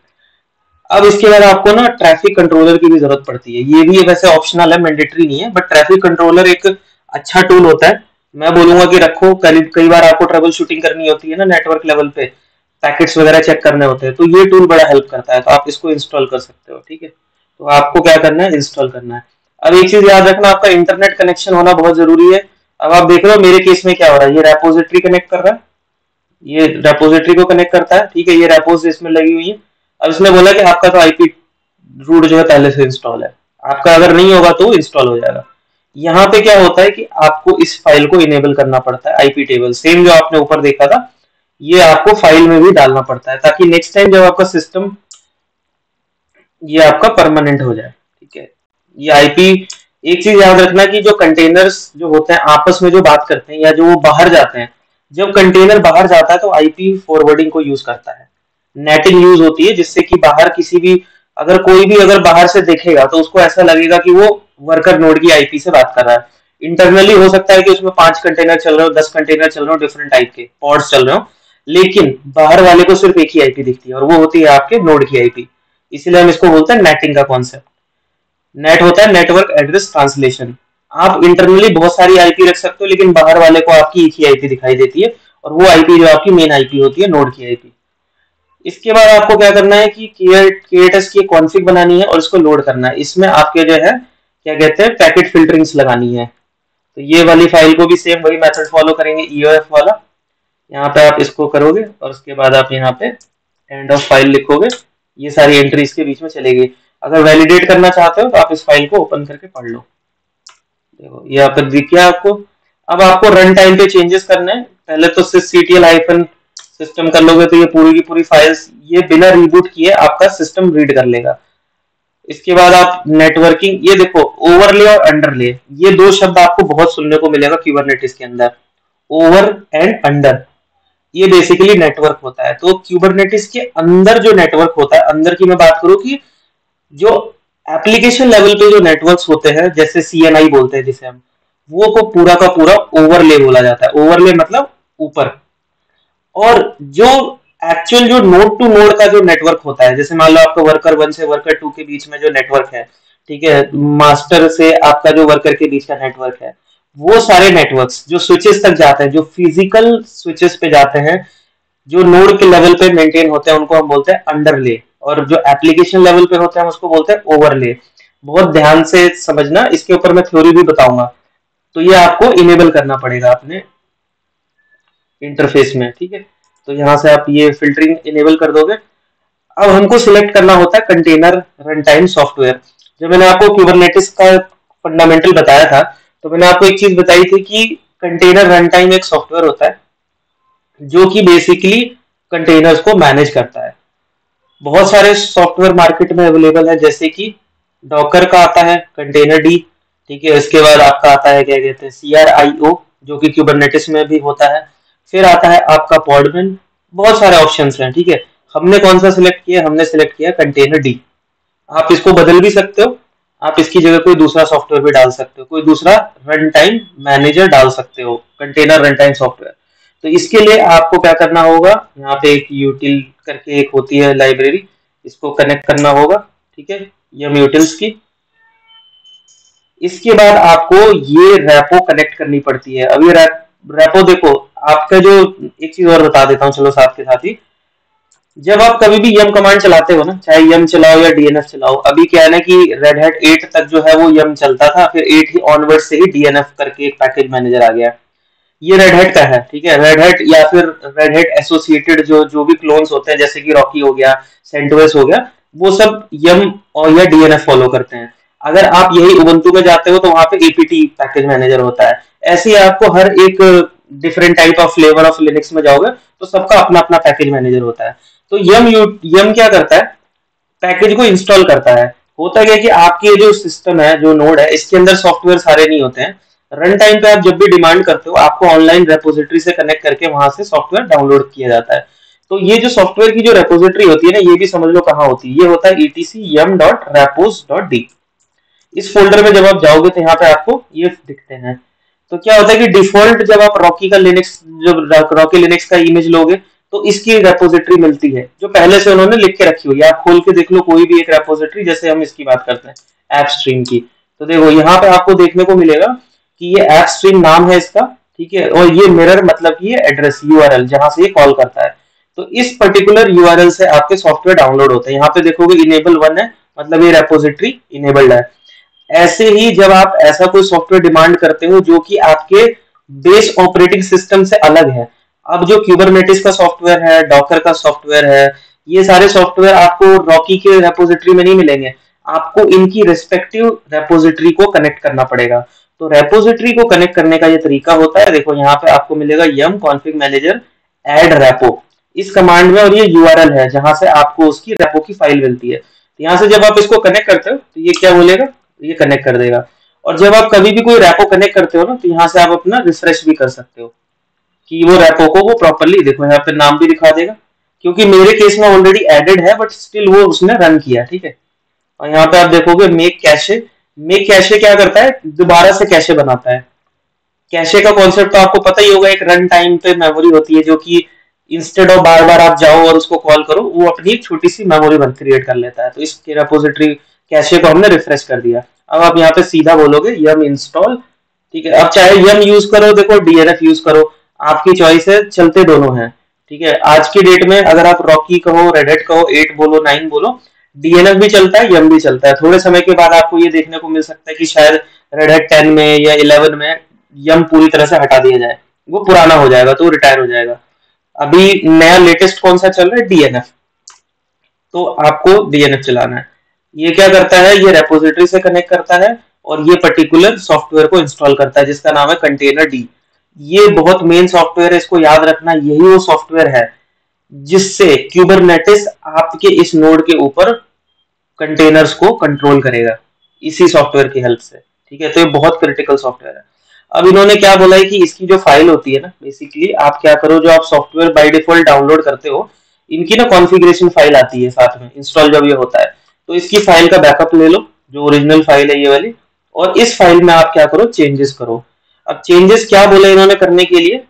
अब इसके बाद आपको ना ट्रैफिक कंट्रोलर की भी जरूरत पड़ती है। ये भी वैसे ऑप्शनल है, मैंडेटरी नहीं है, बट ट्रैफिक कंट्रोलर एक अच्छा टूल होता है। मैं बोलूंगा कि रखो, कई बार आपको ट्रबल शूटिंग करनी होती है ना नेटवर्क लेवल पे, पैकेट्स वगैरह चेक करने होते हैं, तो ये टूल बड़ा हेल्प करता है। तो आप इसको इंस्टॉल कर सकते हो, ठीक है। तो आपको क्या करना है, इंस्टॉल करना है। अब एक चीज याद रखना, आपका इंटरनेट कनेक्शन होना बहुत जरूरी है। अब आप देख रहे हो मेरे केस में क्या हो रहा है, ये रेपोजिटरी कनेक्ट कर रहा है, ये रेपोजिटरी को कनेक्ट करता है, ठीक है, ये रेपोज इसमें लगी हुई है। अब इसने बोला कि आपका तो आईपी रूट जो है पहले से इंस्टॉल है, आपका अगर नहीं होगा तो इंस्टॉल हो जाएगा। यहाँ पे क्या होता है कि आपको इस फाइल को इनेबल करना पड़ता है, आईपी टेबल सेम जो आपने ऊपर देखा था, ये आपको फाइल में भी डालना पड़ता है, ताकि नेक्स्ट टाइम जब आपका सिस्टम ये आपका परमानेंट हो जाए, ठीक है। ये आईपी, एक चीज याद रखना कि जो कंटेनर्स जो होते हैं आपस में जो बात करते हैं या जो वो बाहर जाते हैं, जब कंटेनर बाहर जाता है तो आईपी फॉरवर्डिंग को यूज करता है, नेटिंग यूज होती है, जिससे कि बाहर किसी भी, अगर कोई भी अगर बाहर से देखेगा तो उसको ऐसा लगेगा कि वो वर्कर नोड की आईपी से बात कर रहा है। इंटरनली हो सकता है कि उसमें 5 कंटेनर चल रहे हो, 10 कंटेनर चल रहे हो, डिफरेंट टाइप के पॉड्स चल रहे हो, लेकिन बाहर वाले को सिर्फ एक ही आईपी दिखती है और वो होती है आपके नोड की आईपी। इसीलिए हम इसको बोलते हैं नेटिंग का कॉन्सेप्ट। नेट होता है नेटवर्क एड्रेस ट्रांसलेशन। आप इंटरनली बहुत सारी आईपी रख सकते हो, लेकिन बाहर वाले को आपकी एक ही आईपी दिखाई देती है, और वो आईपी जो आपकी मेन आईपी होती है, नोड की आईपी। इसके बाद आपको क्या करना है कि केएटएस की कॉन्फ़िग बनानी है और इसको लोड करना है। इसमें आपके जो है क्या कहते हैं, पैकेट फिल्टरिंग्स लगानी है। तो ये वाली फाइल को भी सेम वही मेथड फॉलो करेंगे, ईओएफ वाला। यहाँ पे आप इसको करोगे और उसके बाद आप यहाँ पे एंड ऑफ फाइल लिखोगे, ये सारी एंट्री इसके बीच में चलेगी। अगर वैलिडेट करना चाहते हो तो आप इस फाइल को ओपन करके पढ़ लो। देखो ये यहाँ पर दिख गया आपको। अब आपको रन टाइम पे चेंजेस करने हैं। पहले तो sysctl हाइफन सिस्टम कर लोगे तो ये पूरी की पूरी फाइल्स ये बिना रिबूट किए आपका सिस्टम रीड कर लेगा। इसके बाद आप नेटवर्किंग, ये देखो ओवरले और अंडरले, ये दो शब्द आपको बहुत सुनने को मिलेगा क्यूबरनेटिस के अंदर, ओवर एंड अंडर। ये बेसिकली नेटवर्क होता है। तो क्यूबरनेटिस के अंदर जो नेटवर्क होता है, अंदर की मैं बात करूं कि जो एप्लीकेशन लेवल पे जो नेटवर्क्स होते हैं, जैसे सीएनआई बोलते हैं जिसे हम, वो को पूरा का पूरा ओवरले बोला जाता है। ओवरले मतलब ऊपर। और जो एक्चुअल जो नोड टू नोड का जो नेटवर्क होता है, जैसे मान लो आपका वर्कर 1 से वर्कर 2 के बीच में जो नेटवर्क है, ठीक है, मास्टर से आपका जो वर्कर के बीच का नेटवर्क है, वो सारे नेटवर्क्स जो स्विचेस तक जाते हैं, जो फिजिकल स्विचेस पे जाते हैं, जो नोड के लेवल पे मेंटेन होते हैं, उनको हम बोलते हैं अंडरले। और जो एप्लीकेशन लेवल पे होते हैं उसको बोलते हैं ओवरले। बहुत ध्यान से समझना, इसके ऊपर मैं थ्योरी भी बताऊंगा। तो ये आपको इनेबल करना पड़ेगा अपने इंटरफेस में, ठीक है। तो यहाँ से आप ये फिल्टरिंग इनेबल कर दोगे। अब हमको सिलेक्ट करना होता है कंटेनर रन टाइम सॉफ्टवेयर। जब मैंने आपको क्यूबरनेटिस का फंडामेंटल बताया था, तो मैंने आपको एक चीज बताई थी कि कंटेनर रन टाइम एक सॉफ्टवेयर होता है जो कि बेसिकली कंटेनर्स को मैनेज करता है। बहुत सारे सॉफ्टवेयर मार्केट में अवेलेबल है, जैसे कि डॉकर का आता है कंटेनर डी, ठीक है। इसके बाद आपका आता है क्या कहते हैं CRIO, जो कि क्यूबरनेटिस में भी होता है। फिर आता है आपका पॉडमैन। बहुत सारे ऑप्शंस हैं, ठीक है। हमने कौन सा सिलेक्ट किया, हमने सिलेक्ट किया कंटेनर डी। आप इसको बदल भी सकते हो, आप इसकी जगह कोई दूसरा सॉफ्टवेयर भी डाल सकते हो, कोई दूसरा रन टाइम मैनेजर डाल सकते हो, कंटेनर रन टाइम सॉफ्टवेयर। तो इसके लिए आपको क्या करना होगा, यहाँ पे एक यूटिल करके एक होती है लाइब्रेरी, इसको कनेक्ट करना होगा, ठीक है, यम यूटिल्स की। इसके बाद आपको ये रैपो कनेक्ट करनी पड़ती है। अब ये रैपो देखो, आपका जो, एक चीज और बता देता हूँ चलो साथ के साथ ही। जब आप कभी भी यम कमांड चलाते हो ना, चाहे यम चलाओ या डीएनएफ चलाओ, अभी क्या है ना कि रेड हैट 8 तक जो है वो यम चलता था, फिर 8 ही ऑनवर्ड से ही डीएनएफ करके एक पैकेज मैनेजर आ गया। ये रेड हैट का है, ठीक है। रेड हैट या फिर रेड हैट एसोसिएटेड जो जो भी क्लोन्स होते हैं, जैसे कि रॉकी हो गया, सेंटोस हो गया, वो सब यम और या डीएनएफ फॉलो करते हैं। अगर आप यही उबंटू में जाते हो तो वहां पे एपीटी पैकेज मैनेजर होता है। ऐसे ही आपको हर एक different type of flavour of Linux में जाओगे तो सबका अपना अपना पैकेज मैनेजर होता है। तो यम क्या करता है, पैकेज को इंस्टॉल करता है। होता क्या है कि आपकी ये जो सिस्टम है, जो नोड है, इसके अंदर सॉफ्टवेयर सारे नहीं होते हैं। रन टाइम पे आप जब भी डिमांड करते हो, आपको ऑनलाइन रेपोजिटरी से कनेक्ट करके वहां से सॉफ्टवेयर डाउनलोड किया जाता है। तो ये जो सॉफ्टवेयर की जो रेपोजिटरी होती है ना, ये भी समझ लो कहाँ होती है। ये होता है etc yum.repos.d। इस फोल्डर में जब आप जाओगे तो यहाँ पे आपको ये दिखते हैं। तो क्या होता है कि डिफॉल्ट जब आप रॉकी का लिनक्स, जब रॉकी लिनक्स का इमेज लोगे तो इसकी रेपोजिटरी मिलती है जो पहले से उन्होंने लिख के रखी हुई है। आप खोल के देख लो कोई भी एक रेपोजिटरी, जैसे हम इसकी बात करते हैं ऐप स्ट्रीम की, तो देखो यहाँ पे आपको देखने को मिलेगा कि ये ऐप स्ट्रीम नाम है इसका, ठीक है। और ये मिरर मतलब कि ये एड्रेस यूआरएल जहां से ये कॉल करता है। तो इस पर्टिकुलर यूआरएल से आपके सॉफ्टवेयर डाउनलोड होते हैं। यहाँ पे देखोगे इनेबल 1 है, मतलब ये रेपोजिटरी इनेबल्ड है। ऐसे ही जब आप ऐसा कोई सॉफ्टवेयर डिमांड करते हो जो कि आपके बेस ऑपरेटिंग सिस्टम से अलग है, अब जो क्यूबरनेटिस का सॉफ्टवेयर है, डॉकर का सॉफ्टवेयर है, ये सारे सॉफ्टवेयर आपको रॉकी के रेपोजिटरी में नहीं मिलेंगे। आपको इनकी रिस्पेक्टिव रेपोजिटरी को कनेक्ट करना पड़ेगा। तो रेपोजिटरी को कनेक्ट करने का ये तरीका होता है। देखो यहाँ पे आपको मिलेगा यम कॉन्फिग मैनेजर एड रेपो इस कमांड में, और ये यूआरएल है जहां से आपको उसकी रेपो की फाइल मिलती है। तो यहाँ से जब आप इसको कनेक्ट करते हो तो ये क्या बोलेगा, ये कनेक्ट कर देगा। और जब आप कभी भी कोई रेपो कनेक्ट करते हो ना, तो यहाँ से आप अपना रिफ्रेश भी कर सकते हो कि वो रेपो को वो प्रॉपरली, देखो यहाँ पे नाम भी दिखा देगा, क्योंकि मेरे केस में ऑलरेडी एडेड है, बट स्टिल वो उसने रन किया, ठीक है। और यहाँ पे आप देखोगे मेक कैशे। मेक कैशे क्या करता है, दोबारा से कैशे बनाता है। कैशे का कॉन्सेप्ट तो आपको पता ही होगा, एक रन टाइम पे मेमोरी होती है जो कि इंस्टेड ऑफ बार बार आप जाओ और उसको कॉल करो, वो अपनी एक छोटी सी मेमोरी क्रिएट कर लेता है। तो इसके रेपोजिटरी कैशे को हमने रिफ्रेश कर दिया। अब आप यहाँ पे सीधा बोलोगे यम इंस्टॉल, ठीक है। अब चाहे यम यूज करो, देखो डीएनएफ यूज करो, आपकी चॉइस है, चलते दोनों हैं, ठीक है। आज की डेट में अगर आप रॉकी कहो, रेडहेट कहो, 8 बोलो, 9 बोलो, डीएनएफ भी चलता है, यम भी चलता है। थोड़े समय के बाद आपको ये देखने को मिल सकता है कि शायद रेडहेट 10 में या 11 में यम पूरी तरह से हटा दिया जाए, वो पुराना हो जाएगा, तो रिटायर हो जाएगा। अभी नया लेटेस्ट कौन सा चल रहा है, डीएनएफ, तो आपको डीएनएफ चलाना है। ये क्या करता है, ये रेपोजिटरी से कनेक्ट करता है और ये पर्टिकुलर सॉफ्टवेयर को इंस्टॉल करता है जिसका नाम है कंटेनर डी। ये बहुत मेन सॉफ्टवेयर है, इसको याद रखना। यही वो सॉफ्टवेयर है जिससे क्यूबरनेटिस आपके इस नोड के ऊपर कंटेनर्स को कंट्रोल करेगा, इसी सॉफ्टवेयर की हेल्प से, ठीक है। तो ये बहुत क्रिटिकल सॉफ्टवेयर है। अब इन्होंने क्या बोला है कि इसकी जो फाइल होती है ना, बेसिकली आप क्या करो, जो आप सॉफ्टवेयर बाय डिफॉल्ट डाउनलोड करते हो, इनकी ना कॉन्फ़िगरेशन फाइल आती है साथ में इंस्टॉल जब ये होता है। तो इसकी फाइल का बैकअप ले लो, जो ओरिजिनल फाइल है ये वाली, और इस फाइल में आप क्या करो, चेंजेस करो। अब चेंजेस क्या बोले इन्होंने करने के लिए,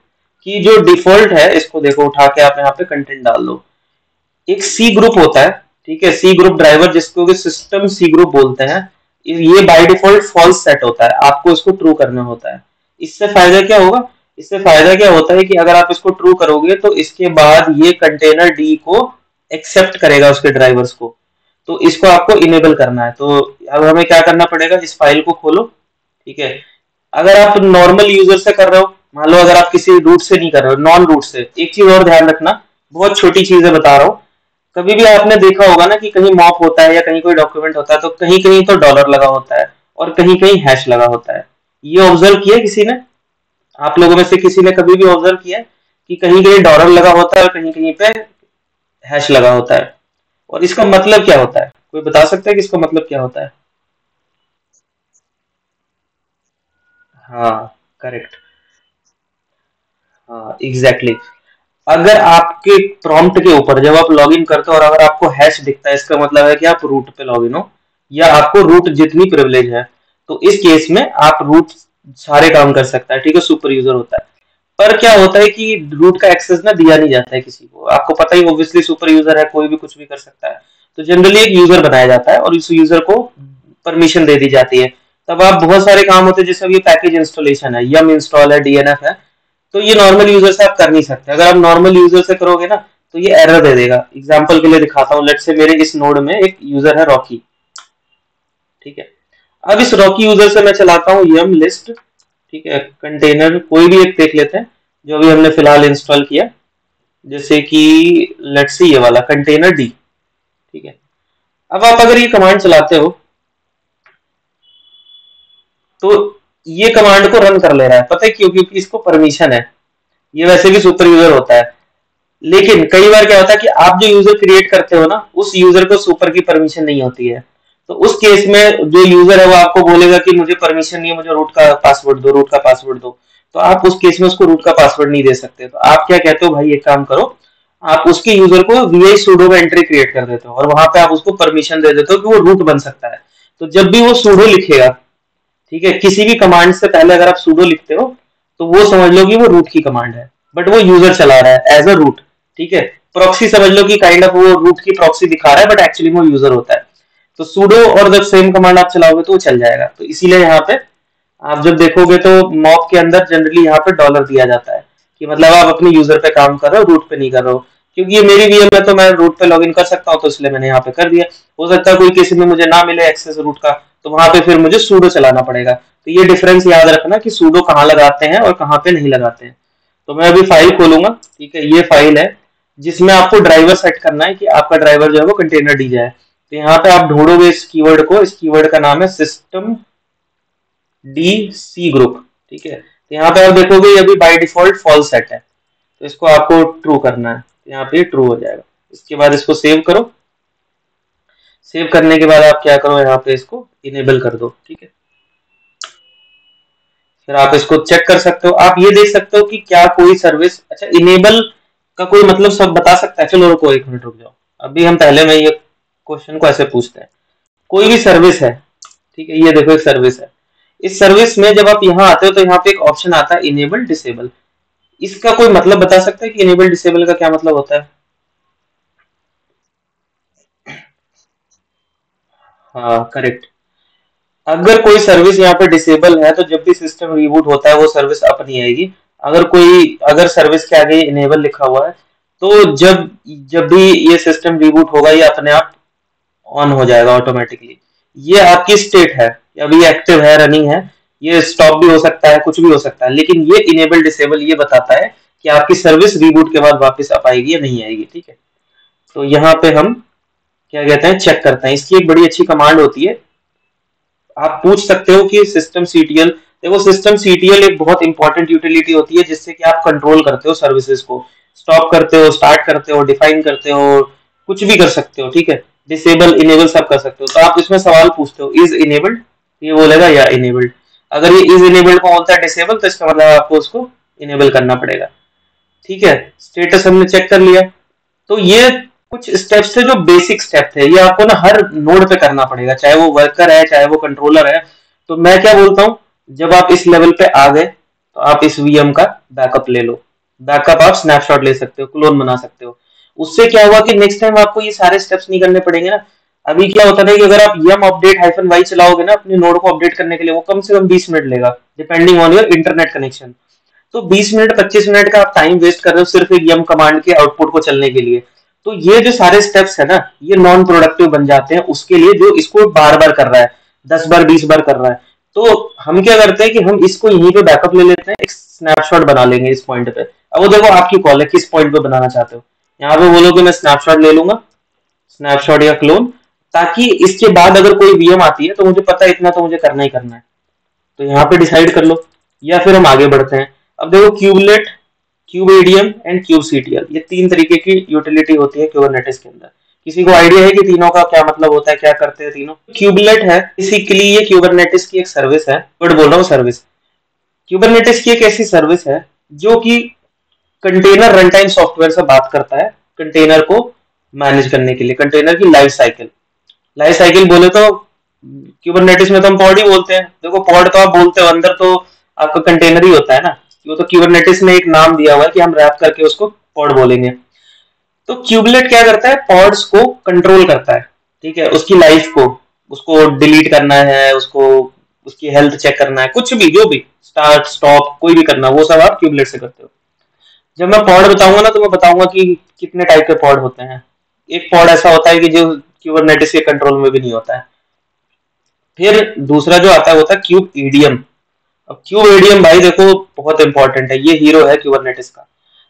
कि जो डिफॉल्ट है, इसको देखो उठा के आप यहाँ पे कंटेंट डाल दो। एक सी ग्रुप होता है, ठीक है, सी ग्रुप ड्राइवर, जिसको कि सिस्टम सी ग्रुप बोलते हैं। ये बाय डिफॉल्ट फॉल्स सेट होता है, आपको इसको ट्रू करना होता है। इससे फायदा क्या होगा, इससे फायदा क्या होता है कि अगर आप इसको ट्रू करोगे तो इसके बाद ये कंटेनर डी को एक्सेप्ट करेगा उसके ड्राइवर्स को। तो इसको आपको इनेबल करना है। तो अब हमें क्या करना पड़ेगा, इस फाइल को खोलो, ठीक है। अगर आप नॉर्मल यूजर से कर रहे हो, मान लो अगर आप किसी रूट से नहीं कर रहे हो, नॉन रूट से, एक चीज और ध्यान रखना, बहुत छोटी चीजें बता रहा हूँ। कभी भी आपने देखा होगा ना कि कहीं मॉप होता है या कहीं कोई डॉक्यूमेंट होता है तो कहीं कहीं तो डॉलर लगा होता है और कहीं कहीं हैश लगा होता है। ये ऑब्जर्व किया है किसी ने? आप लोगों में से किसी ने कभी भी ऑब्जर्व किया है कि कहीं कहीं डॉलर लगा होता है और कहीं कहीं पे हैश लगा होता है? और इसका मतलब क्या होता है, कोई बता सकता है कि इसका मतलब क्या होता है? हाँ, करेक्ट। हाँ, एग्जैक्टली exactly. अगर आपके प्रॉम्प्ट के ऊपर जब आप लॉगिन करते हो और अगर आपको हैश दिखता है, इसका मतलब है कि आप रूट पे लॉगिन हो या आपको रूट जितनी प्रिविलेज है। तो इस केस में आप रूट सारे काम कर सकता है, ठीक है, सुपर यूजर होता है। पर क्या होता है कि रूट का एक्सेस ना दिया नहीं जाता है किसी को, आपको पता ही, ऑब्वियसली सुपर यूजर है, कोई भी कुछ भी कर सकता है। तो जनरली एक यूजर बनाया जाता है और इस यूजर को परमिशन दे दी जाती है। तब आप बहुत सारे काम होते हैं, जैसे अब ये पैकेज इंस्टॉलेशन है, यम इंस्टॉल है, डीएनएफ है, तो ये नॉर्मल यूजर से आप कर नहीं सकते। अगर आप नॉर्मल यूजर से करोगे ना तो ये एरर दे देगा। एग्जांपल के लिए दिखाता हूँ, लेट से मेरे इस नोड में एक यूजर है रॉकी, ठीक है। अब इस रॉकी यूजर से मैं चलाता हूँ यम लिस्ट, ठीक है, कंटेनर कोई भी एक देख लेते हैं जो भी हमने फिलहाल इंस्टॉल किया, जैसे कि लेट्स से ये वाला कंटेनर डी, ठीक है। अब आप अगर ये कमांड चलाते हो तो ये कमांड को रन कर ले रहा है, पता है क्यों? क्योंकि इसको परमिशन है। ये वैसे भी सुपर यूजर होता है, लेकिन कई बार क्या होता है कि आप जो यूजर क्रिएट करते हो ना, उस यूजर को सुपर की परमिशन नहीं होती है। तो उस केस में जो यूजर है वो आपको बोलेगा कि मुझे परमिशन नहीं है, मुझे रूट का पासवर्ड दो, रूट का पासवर्ड दो। तो आप उस केस में उसको रूट का पासवर्ड नहीं दे सकते। तो आप क्या कहते हो, भाई एक काम करो, आप उसके यूजर को वी सूडो में एंट्री क्रिएट कर देते हो और वहां पे आप उसको परमिशन दे देते हो कि वो रूट बन सकता है। तो जब भी वो सूडो लिखेगा, ठीक है, किसी भी कमांड से पहले अगर आप सूडो लिखते हो तो वो समझ लो कि वो रूट की कमांड है, बट वो यूजर चला रहा है एज अ रूट, ठीक है। प्रॉक्सी समझ लो कि काइंड ऑफ वो रूट की प्रॉक्सी दिखा रहा है, बट एक्चुअली वो यूजर होता है। तो सूडो और जब सेम कमांड आप चलाओगे तो वो चल जाएगा। तो इसीलिए यहाँ पे आप जब देखोगे तो मॉप के अंदर जनरली यहाँ पे डॉलर दिया जाता है कि मतलब आप अपने यूजर पे काम कर रहे हो, रूट पे नहीं कर रहे हो। क्योंकि ये मेरी वीएम है तो मैं रूट पे लॉगिन कर सकता हूँ, तो इसलिए मैंने यहाँ पे कर दिया। हो सकता है कोई केस में मुझे ना मिले एक्सेस रूट का, तो वहां पे फिर मुझे सूडो चलाना पड़ेगा। तो ये डिफरेंस याद रखना कि सूडो कहाँ लगाते हैं और कहाँ पे नहीं लगाते हैं। तो मैं अभी फाइल खोलूंगा, ठीक है, ये फाइल है जिसमें आपको ड्राइवर सेट करना है कि आपका ड्राइवर जो है वो कंटेनर डी जाए। तो यहाँ पे आप ढूंढोगे इस कीवर्ड को, इस कीवर्ड का नाम है सिस्टम डी सी ग्रुप, ठीक है। तो यहाँ पे आप देखोगे ये अभी बाय डिफॉल्ट फॉल्स सेट है, तो इसको आपको ट्रू करना है। तो यहाँ पे ट्रू हो जाएगा। इसके बाद इसको सेव करो। सेव करने के बाद आप क्या करो, यहाँ पे इसको इनेबल कर दो, ठीक है। फिर आप इसको चेक कर सकते हो, आप ये देख सकते हो कि क्या कोई सर्विस, अच्छा इनेबल का कोई मतलब सब बता सकता है? चलो रुको एक मिनट रुक जाओ, अभी हम पहले में ये क्वेश्चन को ऐसे पूछते हैं। कोई भी सर्विस है, ठीक है, ये देखो एक सर्विस है। इस सर्विस में जब आप यहाँ आते हो तो यहाँ पे एक ऑप्शन आता है इनेबल डिसेबल। इसका कोई मतलब बता सकता है कि इनेबल डिसेबल का क्या मतलब होता है? हाँ, करेक्ट। अगर कोई सर्विस यहाँ पे डिसेबल है तो जब भी सिस्टम रिबूट होता है वो सर्विस अप नहीं आएगी। अगर सर्विस के आगे इनेबल लिखा हुआ है तो जब जब भी ये सिस्टम रिबूट होगा ये अपने आप ऑन हो जाएगा ऑटोमेटिकली। ये आपकी स्टेट है, अभी एक्टिव है, रनिंग है। ये स्टॉप भी हो सकता है, कुछ भी हो सकता है, लेकिन ये इनेबल डिसेबल ये बताता है कि आपकी सर्विस रिबूट के बाद वापस अप आएगी या नहीं आएगी, ठीक है। तो यहाँ पे हम क्या कहते हैं, चेक करते हैं। इसकी एक बड़ी अच्छी कमांड होती है, आप पूछ सकते हो कि सिस्टम सीटीएल, देखो सिस्टम सीटीएल एक बहुत इंपॉर्टेंट यूटिलिटी होती है जिससे कि आप कंट्रोल करते हो सर्विसेज को, स्टॉप करते हो, स्टार्ट करते हो, डिफाइन करते हो, कुछ भी कर सकते हो, ठीक है। डिसेबल इनेबल सब कर सकते हो। तो आप इसमें सवाल पूछते हो इज इनेबल्ड, ये बोलेगा या इनेबल्ड। अगर ये इज इनेबल्ड को बोलता है डिसेबल तो इसका मतलब आपको उसको इनेबल करना पड़ेगा, ठीक है। स्टेटस हमने चेक कर लिया। तो ये कुछ स्टेप्स थे जो बेसिक स्टेप थे, ये आपको ना हर नोड पे करना पड़ेगा, चाहे वो वर्कर है चाहे वो कंट्रोलर है। तो मैं क्या बोलता हूँ, जब आप इस लेवल पे आ गए तो आप इस वीएम का बैकअप ले लो। बैकअप आप स्नैपशॉट ले सकते हो, क्लोन बना सकते हो। उससे क्या हुआ कि नेक्स्ट टाइम आपको ये सारे स्टेप्स नहीं करने पड़ेंगे ना। अभी क्या होता है कि अगर आप यम अपडेट हाइफन वाई चलाओगे ना अपने नोड को अपडेट करने के लिए, वो कम से कम 20 मिनट लेगा, depending on your internet connection. तो 20 मिनट 25 मिनट का आप टाइम वेस्ट कर रहे हो सिर्फ एक यम कमांड के आउटपुट को चलने के लिए। तो ये जो सारे स्टेप्स है ना, ये नॉन प्रोडक्टिव बन जाते हैं उसके लिए जो इसको बार बार कर रहा है, 10 बार 20 बार कर रहा है। तो हम क्या करते हैं कि हम इसको यहीं पे बैकअप ले लेते हैं, एक स्नैपशॉट बना लेंगे इस पॉइंट पे। अब वो देखो आपकी कॉल है, किस पॉइंट पे बनाना चाहते हो। यहाँ पे बोलो कि मैं स्नैपशॉट ले लूंगा, स्नैपशॉट या क्लोन, ताकि इसके बाद अगर कोई वीएम आती है तो मुझे पता है इतना तो मुझे करना ही करना है। तो यहाँ पे डिसाइड कर लो, या फिर हम आगे बढ़ते हैं। अब देखो kubelet, cube ADM and cube CTL, ये 3 तरीके की यूटिलिटी होती है क्यूबरनेटिस के अंदर। किसी को आइडिया है कि तीनों का क्या मतलब होता है, क्या करते हैं तीनों? क्यूबलेट है बेसिकली, ये क्यूबरनेटिस की एक सर्विस है, बट बोल रहा हूँ सर्विस। क्यूबरनेटिस की एक ऐसी सर्विस है जो कि कंटेनर रन टाइम सॉफ्टवेयर से बात करता है, कंटेनर को मैनेज करने के लिए, कंटेनर की लाइफ साइकिल। लाइफ साइकिल बोले तो क्यूबरनेटिस में तो हम पॉड ही बोलते हैं। देखो पॉड तो आप बोलते हो, अंदर तो आपका कंटेनर ही होता है ना। वो तो क्यूबरनेटिस में एक नाम दिया हुआ है कि हम रैप करके उसको पॉड बोलेंगे। तो क्यूबलेट क्या करता है, पॉड्स को कंट्रोल करता है, ठीक है, उसकी लाइफ को, उसको डिलीट करना है, उसको उसकी हेल्थ चेक करना है, कुछ भी, जो भी स्टार्ट स्टॉप कोई भी करना, वो सब आप क्यूबलेट से करते हो। जब मैं पॉड बताऊंगा ना तो मैं बताऊंगा कि कितने टाइप के पॉड होते हैं। एक पॉड ऐसा होता है कि जो क्यूबरनेटिस के कंट्रोल में भी नहीं होता है। फिर दूसरा जो आता है वो होता है क्यूब एडीएम। अब क्यूब एडीएम भाई देखो बहुत इंपॉर्टेंट है, ये हीरो है क्यूबरनेटिस का।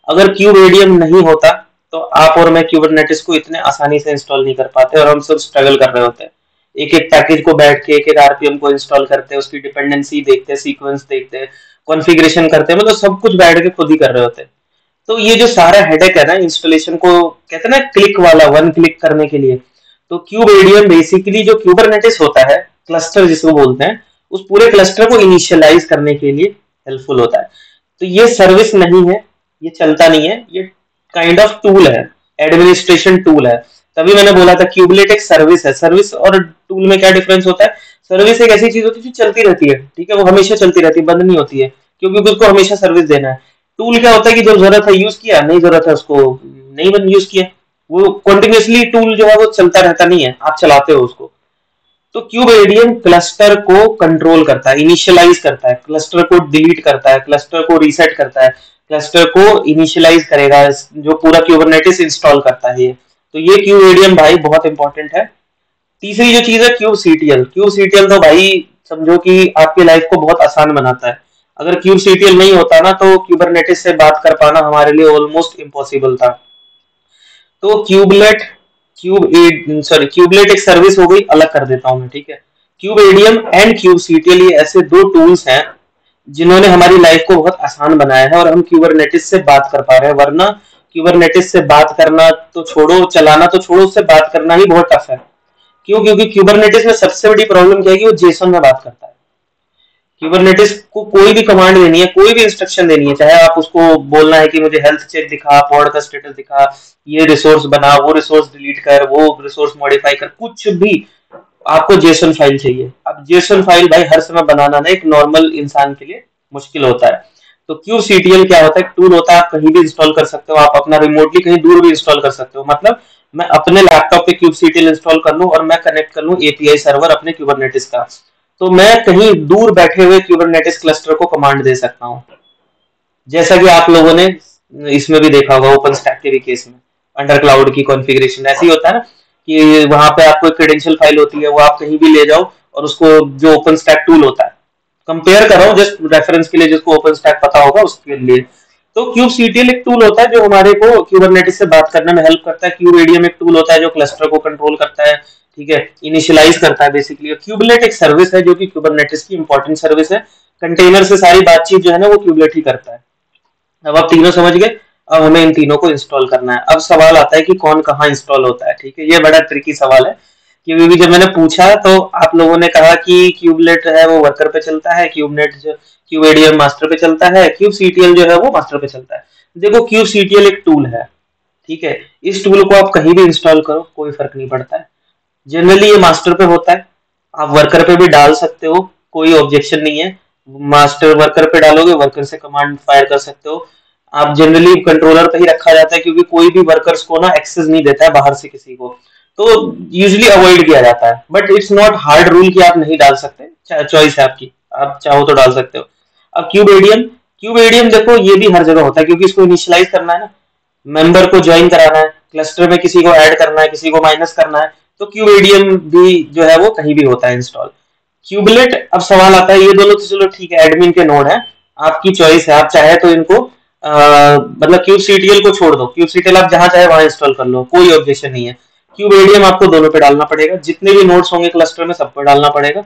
अगर क्यूब एडीएम नहीं होता तो आप और मैं क्यूबरनेटिस को इतने आसानी से इंस्टॉल नहीं कर पाते, और हम सब स्ट्रगल कर रहे होते हैं। एक एक पैकेज को बैठ के एक एक आरपीएम को इंस्टॉल करते हैं, उसकी डिपेंडेंसी देखते हैं, सीक्वेंस देखते हैं, कॉन्फ़िगरेशन करते हैं, मतलब सब कुछ बैठ के खुद ही कर रहे होते हैं। तो ये जो सारा हेडेक है ना इंस्टॉलेशन को, कहते हैं ना क्लिक वाला, वन क्लिक करने के लिए, तो क्यूब एडीएम बेसिकली जो क्यूबरनेटिस होता है, क्लस्टर जिसको बोलते हैं, उस पूरे क्लस्टर को इनिशियलाइज करने के लिए हेल्पफुल होता है। तो ये सर्विस नहीं है, ये चलता नहीं है, ये काइंड ऑफ टूल है, एडमिनिस्ट्रेशन टूल है। तभी मैंने बोला था क्यूबलेट एक सर्विस है। सर्विस और टूल में क्या डिफरेंस होता है? सर्विस एक ऐसी चीज होती है जो चलती रहती है, ठीक है, वो हमेशा चलती रहती है, बंद नहीं होती है, क्योंकि उसको हमेशा सर्विस देना है। टूल क्या होता है कि जब जरूरत है यूज किया, नहीं जरूरत है उसको नहीं बन यूज किया। वो कॉन्टिन्यूसली टूल जो है वो चलता रहता नहीं है, आप चलाते हो उसको। तो क्यूब एडीएम क्लस्टर को कंट्रोल करता है, इनिशियलाइज करता है, क्लस्टर को डिलीट करता है, क्लस्टर को रीसेट करता है, क्लस्टर को इनिशियलाइज करेगा, जो पूरा क्यूबरनेटिस इंस्टॉल करता है ये। तो ये क्यूब एडीएम भाई बहुत इंपॉर्टेंट है। तीसरी जो चीज है क्यूब सीटीएल। क्यूब सीटीएल तो भाई समझो कि आपकी लाइफ को बहुत आसान बनाता है। अगर क्यूब सीटीएल नहीं होता ना तो क्यूबरनेटिस से बात कर पाना हमारे लिए ऑलमोस्ट इम्पॉसिबल था। तो क्यूबलेट एक सर्विस हो गई, अलग कर देता हूं मैं, ठीक है। Cube ADM and cube CTL, ये ऐसे दो टूल्स हैं जिन्होंने हमारी लाइफ को बहुत आसान बनाया है, और हम क्यूबरनेटिस से बात कर पा रहे हैं। वरना क्यूबरनेटिस से बात करना तो छोड़ो, चलाना तो छोड़ो, उससे बात करना ही बहुत टफ है। क्यों? क्योंकि क्यूबरनेटिस में सबसे बड़ी प्रॉब्लम क्या है कि वो जेसन में बात करता है। क्यूबरनेटिस को कोई भी कमांड देनी है, कोई भी इंस्ट्रक्शन देनी है, चाहे आप उसको बोलना है कि मुझे हेल्थ चेक दिखा, पॉड का स्टेटस दिखा, ये रिसोर्स बना, वो रिसोर्स डिलीट कर, वो रिसोर्स मॉडिफाई कर, कुछ भी आपको जेसन फाइल चाहिए। अब जेसन फाइल भाई हर समय बनाना ना एक नॉर्मल इंसान के लिए मुश्किल होता है। तो क्यूब सीटीएल क्या होता है? एक टूल होता है, आप कहीं भी इंस्टॉल कर सकते हो, आप अपना रिमोटली कहीं दूर भी इंस्टॉल कर सकते हो। मतलब मैं अपने लैपटॉप पे क्यूब सीटीएल इंस्टॉल कर लूं और मैं कनेक्ट कर लूं एपीआई सर्वर अपने क्यूबरनेटिस का, तो मैं कहीं दूर बैठे हुए क्यूबरनेटिस क्लस्टर को कमांड दे सकता हूं। जैसा कि आप लोगों ने इसमें भी देखा होगा, ओपन स्टैक के भी केस में अंडर क्लाउड की कॉन्फ़िगरेशन ऐसी होता है ना कि वहां पे आपको एक क्रेडेंशियल फाइल होती है, वो आप कहीं भी ले जाओ और उसको, जो ओपन स्टैक टूल होता है, कंपेयर कर रहा हूँ जस्ट रेफरेंस के लिए, जिसको ओपन स्टैक पता होगा उसके लिए। तो क्यूब सीटीएल एक टूल होता है जो हमारे को क्यूबरनेटिस से बात करने में हेल्प करता है। क्यूब एडीएम एक टूल होता है जो क्लस्टर को कंट्रोल करता है, ठीक है, इनिशियलाइज करता है बेसिकली। क्यूबलेट एक सर्विस है जो कि क्यूबरनेटिस की इंपॉर्टेंट सर्विस है। कंटेनर से सारी बातचीत जो है ना वो क्यूबलेट ही करता है। अब आप तीनों समझ गए, अब हमें इन तीनों को इंस्टॉल करना है। अब सवाल आता है कि कौन कहाँ इंस्टॉल होता है, ठीक है, ये बड़ा ट्रिकी सवाल है, क्योंकि जब मैंने पूछा तो आप लोगों ने कहा कि क्यूबलेट है वो वर्कर पे चलता है, क्यूबनेट जो क्यूब एडीएम मास्टर पे चलता है, क्यूब सीटीएल जो है वो मास्टर पे चलता है। देखो क्यूब सीटीएल एक टूल है, ठीक है, इस टूल को आप कहीं भी इंस्टॉल करो कोई फर्क नहीं पड़ता है। जनरली ये मास्टर पे होता है, आप वर्कर पे भी डाल सकते हो, कोई ऑब्जेक्शन नहीं है। मास्टर वर्कर पे डालोगे, वर्कर से कमांड फायर कर सकते हो। आप जनरली कंट्रोलर पे ही रखा जाता है, क्योंकि कोई भी वर्कर्स को ना एक्सेस नहीं देता है बाहर से किसी को, तो यूजली अवॉइड किया जाता है। But it's not hard rule कि आप नहीं डाल सकते, चॉइस है आपकी, आप चाहो तो डाल सकते हो। अब क्यूब एडीएम देखो ये भी हर जगह होता है, क्योंकि इसको इनिशियलाइज करना है ना, मेंबर को ज्वाइन कराना है, क्लस्टर में किसी को ऐड करना है, किसी को माइनस करना है, तो क्यूबेडियम भी जो है वो कहीं भी होता है इंस्टॉल। क्यूबलेट, अब सवाल आता है, ये दोनों तो चलो ठीक है एडमिन के नोड है, आपकी चॉइस है, आप चाहे तो इनको मतलब क्यूबसीटीएल को छोड़ दो, क्यूबसीटीएल आप जहां चाहे वहां इंस्टॉल कर लो, कोई ऑब्जेक्शन नहीं है। क्यूबेडियम आपको दोनों पे डालना पड़ेगा, जितने भी नोड्स होंगे क्लस्टर में सब पर डालना पड़ेगा।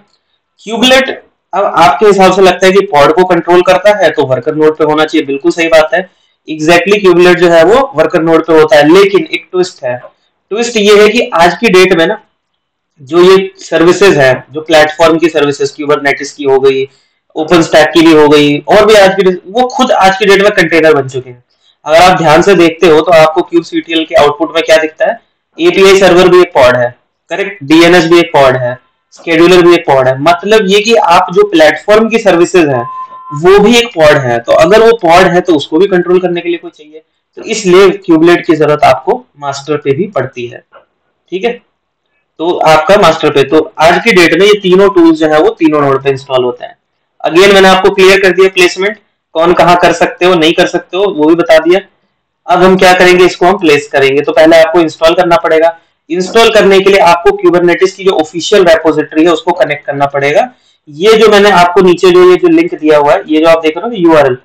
क्यूबलेट, अब आपके हिसाब से लगता है कि पॉड को कंट्रोल करता है तो वर्कर नोड पे होना चाहिए, बिल्कुल सही बात है। एग्जैक्टली क्यूबलेट जो है वो वर्कर नोड पे होता है, लेकिन एक ट्विस्ट है। ट्विस्ट ये है कि आज की डेट में ना जो ये सर्विसेज है, जो प्लेटफॉर्म की सर्विसेज, क्यूबरनेटिस की हो गई, ओपन स्टैक की भी हो गई, और भी आज की वो खुद आज की डेट में कंटेनर बन चुके हैं। अगर आप ध्यान से देखते हो तो आपको क्यूबसीटीएल के आउटपुट में क्या दिखता है, एपीआई सर्वर भी एक पॉड है, करेक्ट, डीएनएस भी एक पॉड है, स्केड्यूलर भी एक पॉड है, मतलब ये कि आप जो प्लेटफॉर्म की सर्विसेज हैं वो भी एक पॉड है। तो अगर वो पॉड है तो उसको भी कंट्रोल करने के लिए कोई चाहिए, तो इसलिए क्यूबलेट की जरूरत आपको मास्टर पे भी पड़ती है। ठीक है, तो आपका मास्टर पे, तो आज की डेट में ये तीनों टूल्स जो है वो तीनों नोड पे इंस्टॉल होते हैं। अगेन मैंने आपको क्लियर कर दिया प्लेसमेंट, कौन कहाँ कर सकते हो नहीं कर सकते हो वो भी बता दिया। अब हम क्या करेंगे, इसको हम प्लेस करेंगे। तो पहले आपको इंस्टॉल करना पड़ेगा। इंस्टॉल करने के लिए आपको क्यूबरनेटिस की जो ऑफिशियल रेपोजिटरी है उसको कनेक्ट करना पड़ेगा। ये जो मैंने आपको नीचे जो ये जो लिंक दिया हुआ है, ये जो आप देख रहे हो यूआरएल,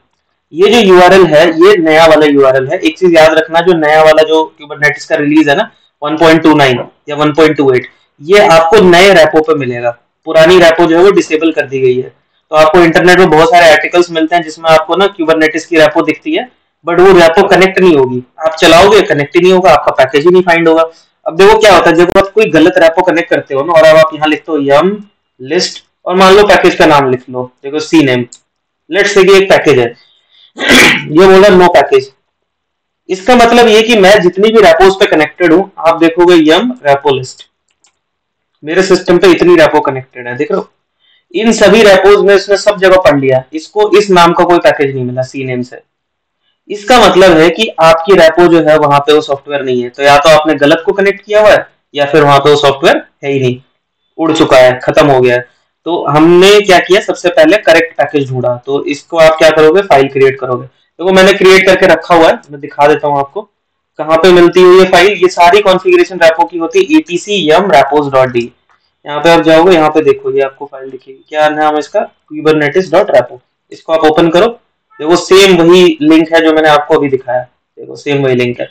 ये जो यूआरएल है ये नया वाला यूआरएल है। एक चीज याद रखना, जो नया वाला जो क्यूबरनेटिस का रिलीज है ना 1.29 या 1.28, ये आपको नए रैपो पे मिलेगा। पुरानी रैपो जो है वो डिसेबल कर दी गई है। तो आपको इंटरनेट में बहुत सारे आर्टिकल्स मिलते हैं जिसमें आपको ना क्यूबरनेटिस की रैपो दिखती है, बट वो रैपो कनेक्ट नहीं होगी, आप चलाओगे कनेक्ट ही नहीं होगा, आपका पैकेज ही नहीं फाइंड होगा। अब देखो क्या होता है, जब आप कोई गलत रैपो कनेक्ट करते हो ना, और अब आप यहाँ लिखते हो यम लिस्ट और मान लो पैकेज का नाम लिख लो, देखो सी नेम, लेट्स से एक पैकेज है ये बोला नो पैकेज, इसका मतलब ये कि मैं जितनी भी रैपोज पे कनेक्टेड हूं, आप देखोगे यम रैपो लिस्ट, मेरे सिस्टम पे इतनी रैपो कनेक्टेड है, देख रहे हो, इन सभी रैपोज में इसने सब जगह पढ़ लिया, इसको इस नाम का कोई पैकेज नहीं मिला सी नेम से। इसका मतलब है कि आपकी रैपो जो है वहां पे वो सॉफ्टवेयर नहीं है, तो या तो आपने गलत को कनेक्ट किया हुआ है या फिर वहां पे वो सॉफ्टवेयर है ही नहीं, उड़ चुका है, खत्म हो गया है। तो हमने क्या किया, सबसे पहले करेक्ट पैकेज ढूंढा। तो इसको आप क्या करोगे, फाइल क्रिएट करोगे। देखो मैंने क्रिएट करके रखा हुआ है, मैं दिखा देता हूँ आपको कहाँ पे मिलती है ये फाइल। ये सारी कॉन्फ़िगरेशन रैपो की होती है, etc yum rappos dot D. यहाँ पे आप जाओगे, यहाँ पे देखो ये आपको फाइल दिखेगी, क्या नाम है इसका, kubernetes डॉट रैपो। इसको आप ओपन करो, देखो सेम वही लिंक है जो मैंने आपको अभी दिखाया, देखो सेम वही लिंक है।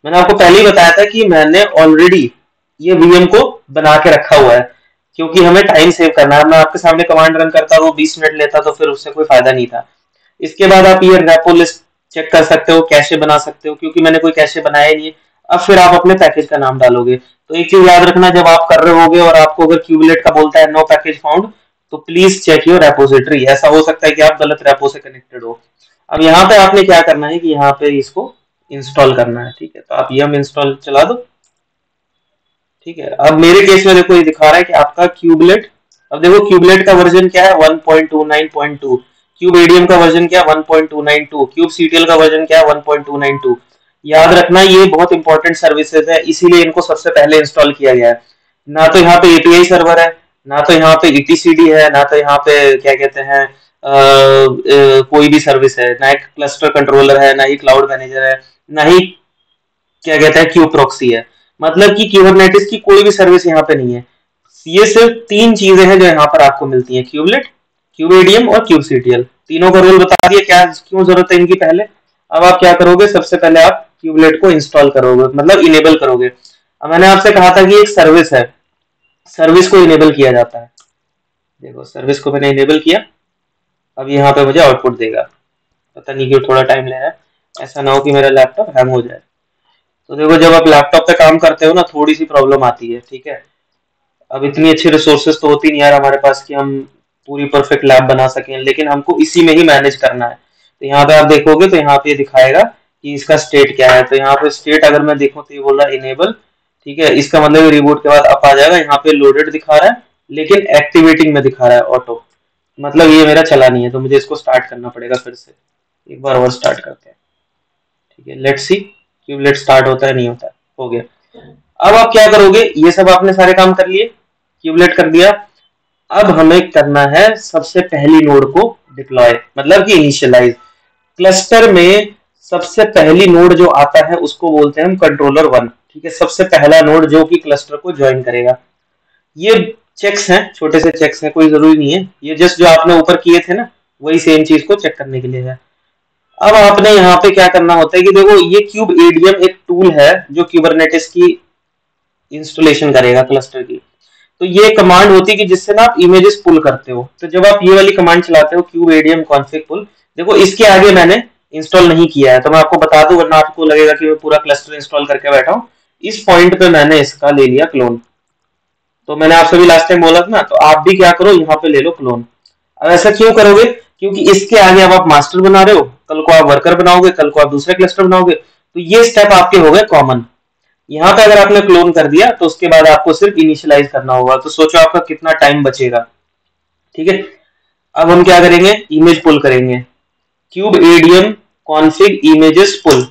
मैंने आपको पहले ही बताया था कि मैंने ऑलरेडी ये वीएम को बना के रखा हुआ है, क्योंकि हमें टाइम सेव करना है। मैं आपके सामने कमांड रन करता, वो 20 मिनट लेता, तो फिर उससे कोई फायदा नहीं था। इसके बाद आप ये रेपो लिस्ट चेक कर सकते हो, कैशे बना सकते हो, क्योंकि मैंने कोई कैशे बनाया ही नहीं है। अब फिर आप अपने पैकेज का नाम डालोगे। तो एक चीज याद रखना, जब आप कर रहे होगे और आपको अगर क्यूबलेट का बोलता है नो पैकेज फाउंड, तो प्लीज चेक योर रेपोजिटरी। ऐसा हो सकता है कि आप गलत रेपो से कनेक्टेड हो। अब यहाँ पे आपने क्या करना है कि यहाँ पे इसको इंस्टॉल करना है, ठीक है। तो आप यम इंस्टॉल चला दो, ठीक है। अब मेरे केस में देखो ये दिखा रहा है कि आपका क्यूबलेट, अब देखो क्यूबलेट का वर्जन क्या है 1.29.2, क्यूब एडीएम का वर्जन क्या है 1.292, क्यूब सीटीएल का वर्जन क्या है 1.292। याद रखना ये बहुत इंपॉर्टेंट सर्विसेज है, इसीलिए इनको सबसे पहले इंस्टॉल किया गया है। ना तो यहाँ पे एपीआई सर्वर है, ना तो यहाँ पे ईटीसीडी है, ना तो यहाँ पे क्या कहते हैं कोई भी सर्विस है, ना एक क्लस्टर कंट्रोलर है, ना ही क्लाउड मैनेजर है, ना ही क्या कहते हैं क्यू प्रॉक्सी है। मतलब कि क्यूबरनेटिस की कोई भी सर्विस यहाँ पे नहीं है। ये सिर्फ तीन चीजें हैं जो यहाँ पर आपको मिलती हैं, क्यूबलेट, क्यूबेडियम और क्यूबसीटीएल। तीनों का रोल बता दिया, क्या क्यों जरूरत है इनकी पहले। अब आप क्या करोगे, सबसे पहले आप क्यूबलेट को इंस्टॉल करोगे, मतलब इनेबल करोगे। अब मैंने आपसे कहा था कि एक सर्विस है, सर्विस को इनेबल किया जाता है। देखो सर्विस को मैंने इनेबल किया, अब यहाँ पे मुझे आउटपुट देगा। पता नहीं क्यों थोड़ा टाइम ले रहा है, ऐसा ना हो कि मेरा लैपटॉप हैंग हो जाए। तो देखो जब आप लैपटॉप पे काम करते हो ना, थोड़ी सी प्रॉब्लम आती है, ठीक है। अब इतनी अच्छी रिसोर्सेज तो होती नहीं यार हमारे पास कि हम पूरी परफेक्ट लैब बना सकें, लेकिन हमको इसी में ही मैनेज करना है। तो यहाँ पे आप देखोगे तो यहाँ पे दिखाएगा कि इसका स्टेट क्या है। तो यहाँ पे स्टेट अगर मैं देखूँ तो ये बोल रहा है इनेबल, ठीक है। इसका मतलब रिबूट के बाद अप आ जाएगा, यहाँ पे लोडेड दिखा रहा है लेकिन एक्टिवेटिंग में दिखा रहा है ऑटो, मतलब ये मेरा चला नहीं है। तो मुझे इसको स्टार्ट करना पड़ेगा फिर से, एक बार और स्टार्ट करते हैं, ठीक है। लेट्स सी क्यूबलेट स्टार्ट होता है नहीं होता है, हो गया। अब आप क्या करोगे, ये सब आपने सारे काम कर लिए, क्यूबलेट कर दिया। अब हमें करना है सबसे पहली नोड को डिप्लॉय, मतलब कि इनिशियलाइज। क्लस्टर में सबसे पहली नोड जो आता है उसको बोलते हैं हम कंट्रोलर 1। ठीक है, सबसे पहला नोड जो कि क्लस्टर को ज्वाइन करेगा। ये चेक्स हैं, छोटे से चेक्स हैं, कोई जरूरी नहीं है, ये जस्ट जो आपने ऊपर किए थे ना वही सेम चीज को चेक करने के लिए है। अब आपने यहाँ पे क्या करना होता है कि देखो ये क्यूब एडीएम एक टूल है जो क्यूबरनेटिस की इंस्टॉलेशन करेगा क्लस्टर की। तो ये कमांड होती है कि जिससे ना आप इमेजेस पुल करते हो। तो जब आप ये वाली कमांड चलाते हो क्यूब एडीएम कॉन्फिग पुल, देखो इसके आगे मैंने इंस्टॉल नहीं किया है तो मैं आपको बता दूं, वरना आपको लगेगा कि मैं पूरा क्लस्टर इंस्टॉल करके बैठा हूँ। इस पॉइंट पे मैंने इसका ले लिया क्लोन। तो मैंने आपसे भी लास्ट टाइम बोला था ना, तो आप भी क्या करो, यहाँ पे ले लो क्लोन। अब ऐसा क्यों करोगे, क्योंकि इसके आगे अब आप मास्टर बना रहे हो, कल को आप वर्कर बनाओगे, कल को आप दूसरे क्लस्टर बनाओगे, तो ये स्टेप आपके हो गए कॉमन। यहाँ पे अगर आपने क्लोन कर दिया तो उसके बाद आपको सिर्फ इनिशियलाइज करना होगा। तो सोचो आपका कितना टाइम बचेगा। ठीक है, अब हम क्या करेंगे, इमेज पुल करेंगे, क्यूब एडीएम कॉन्फिग इमेजेस पुल।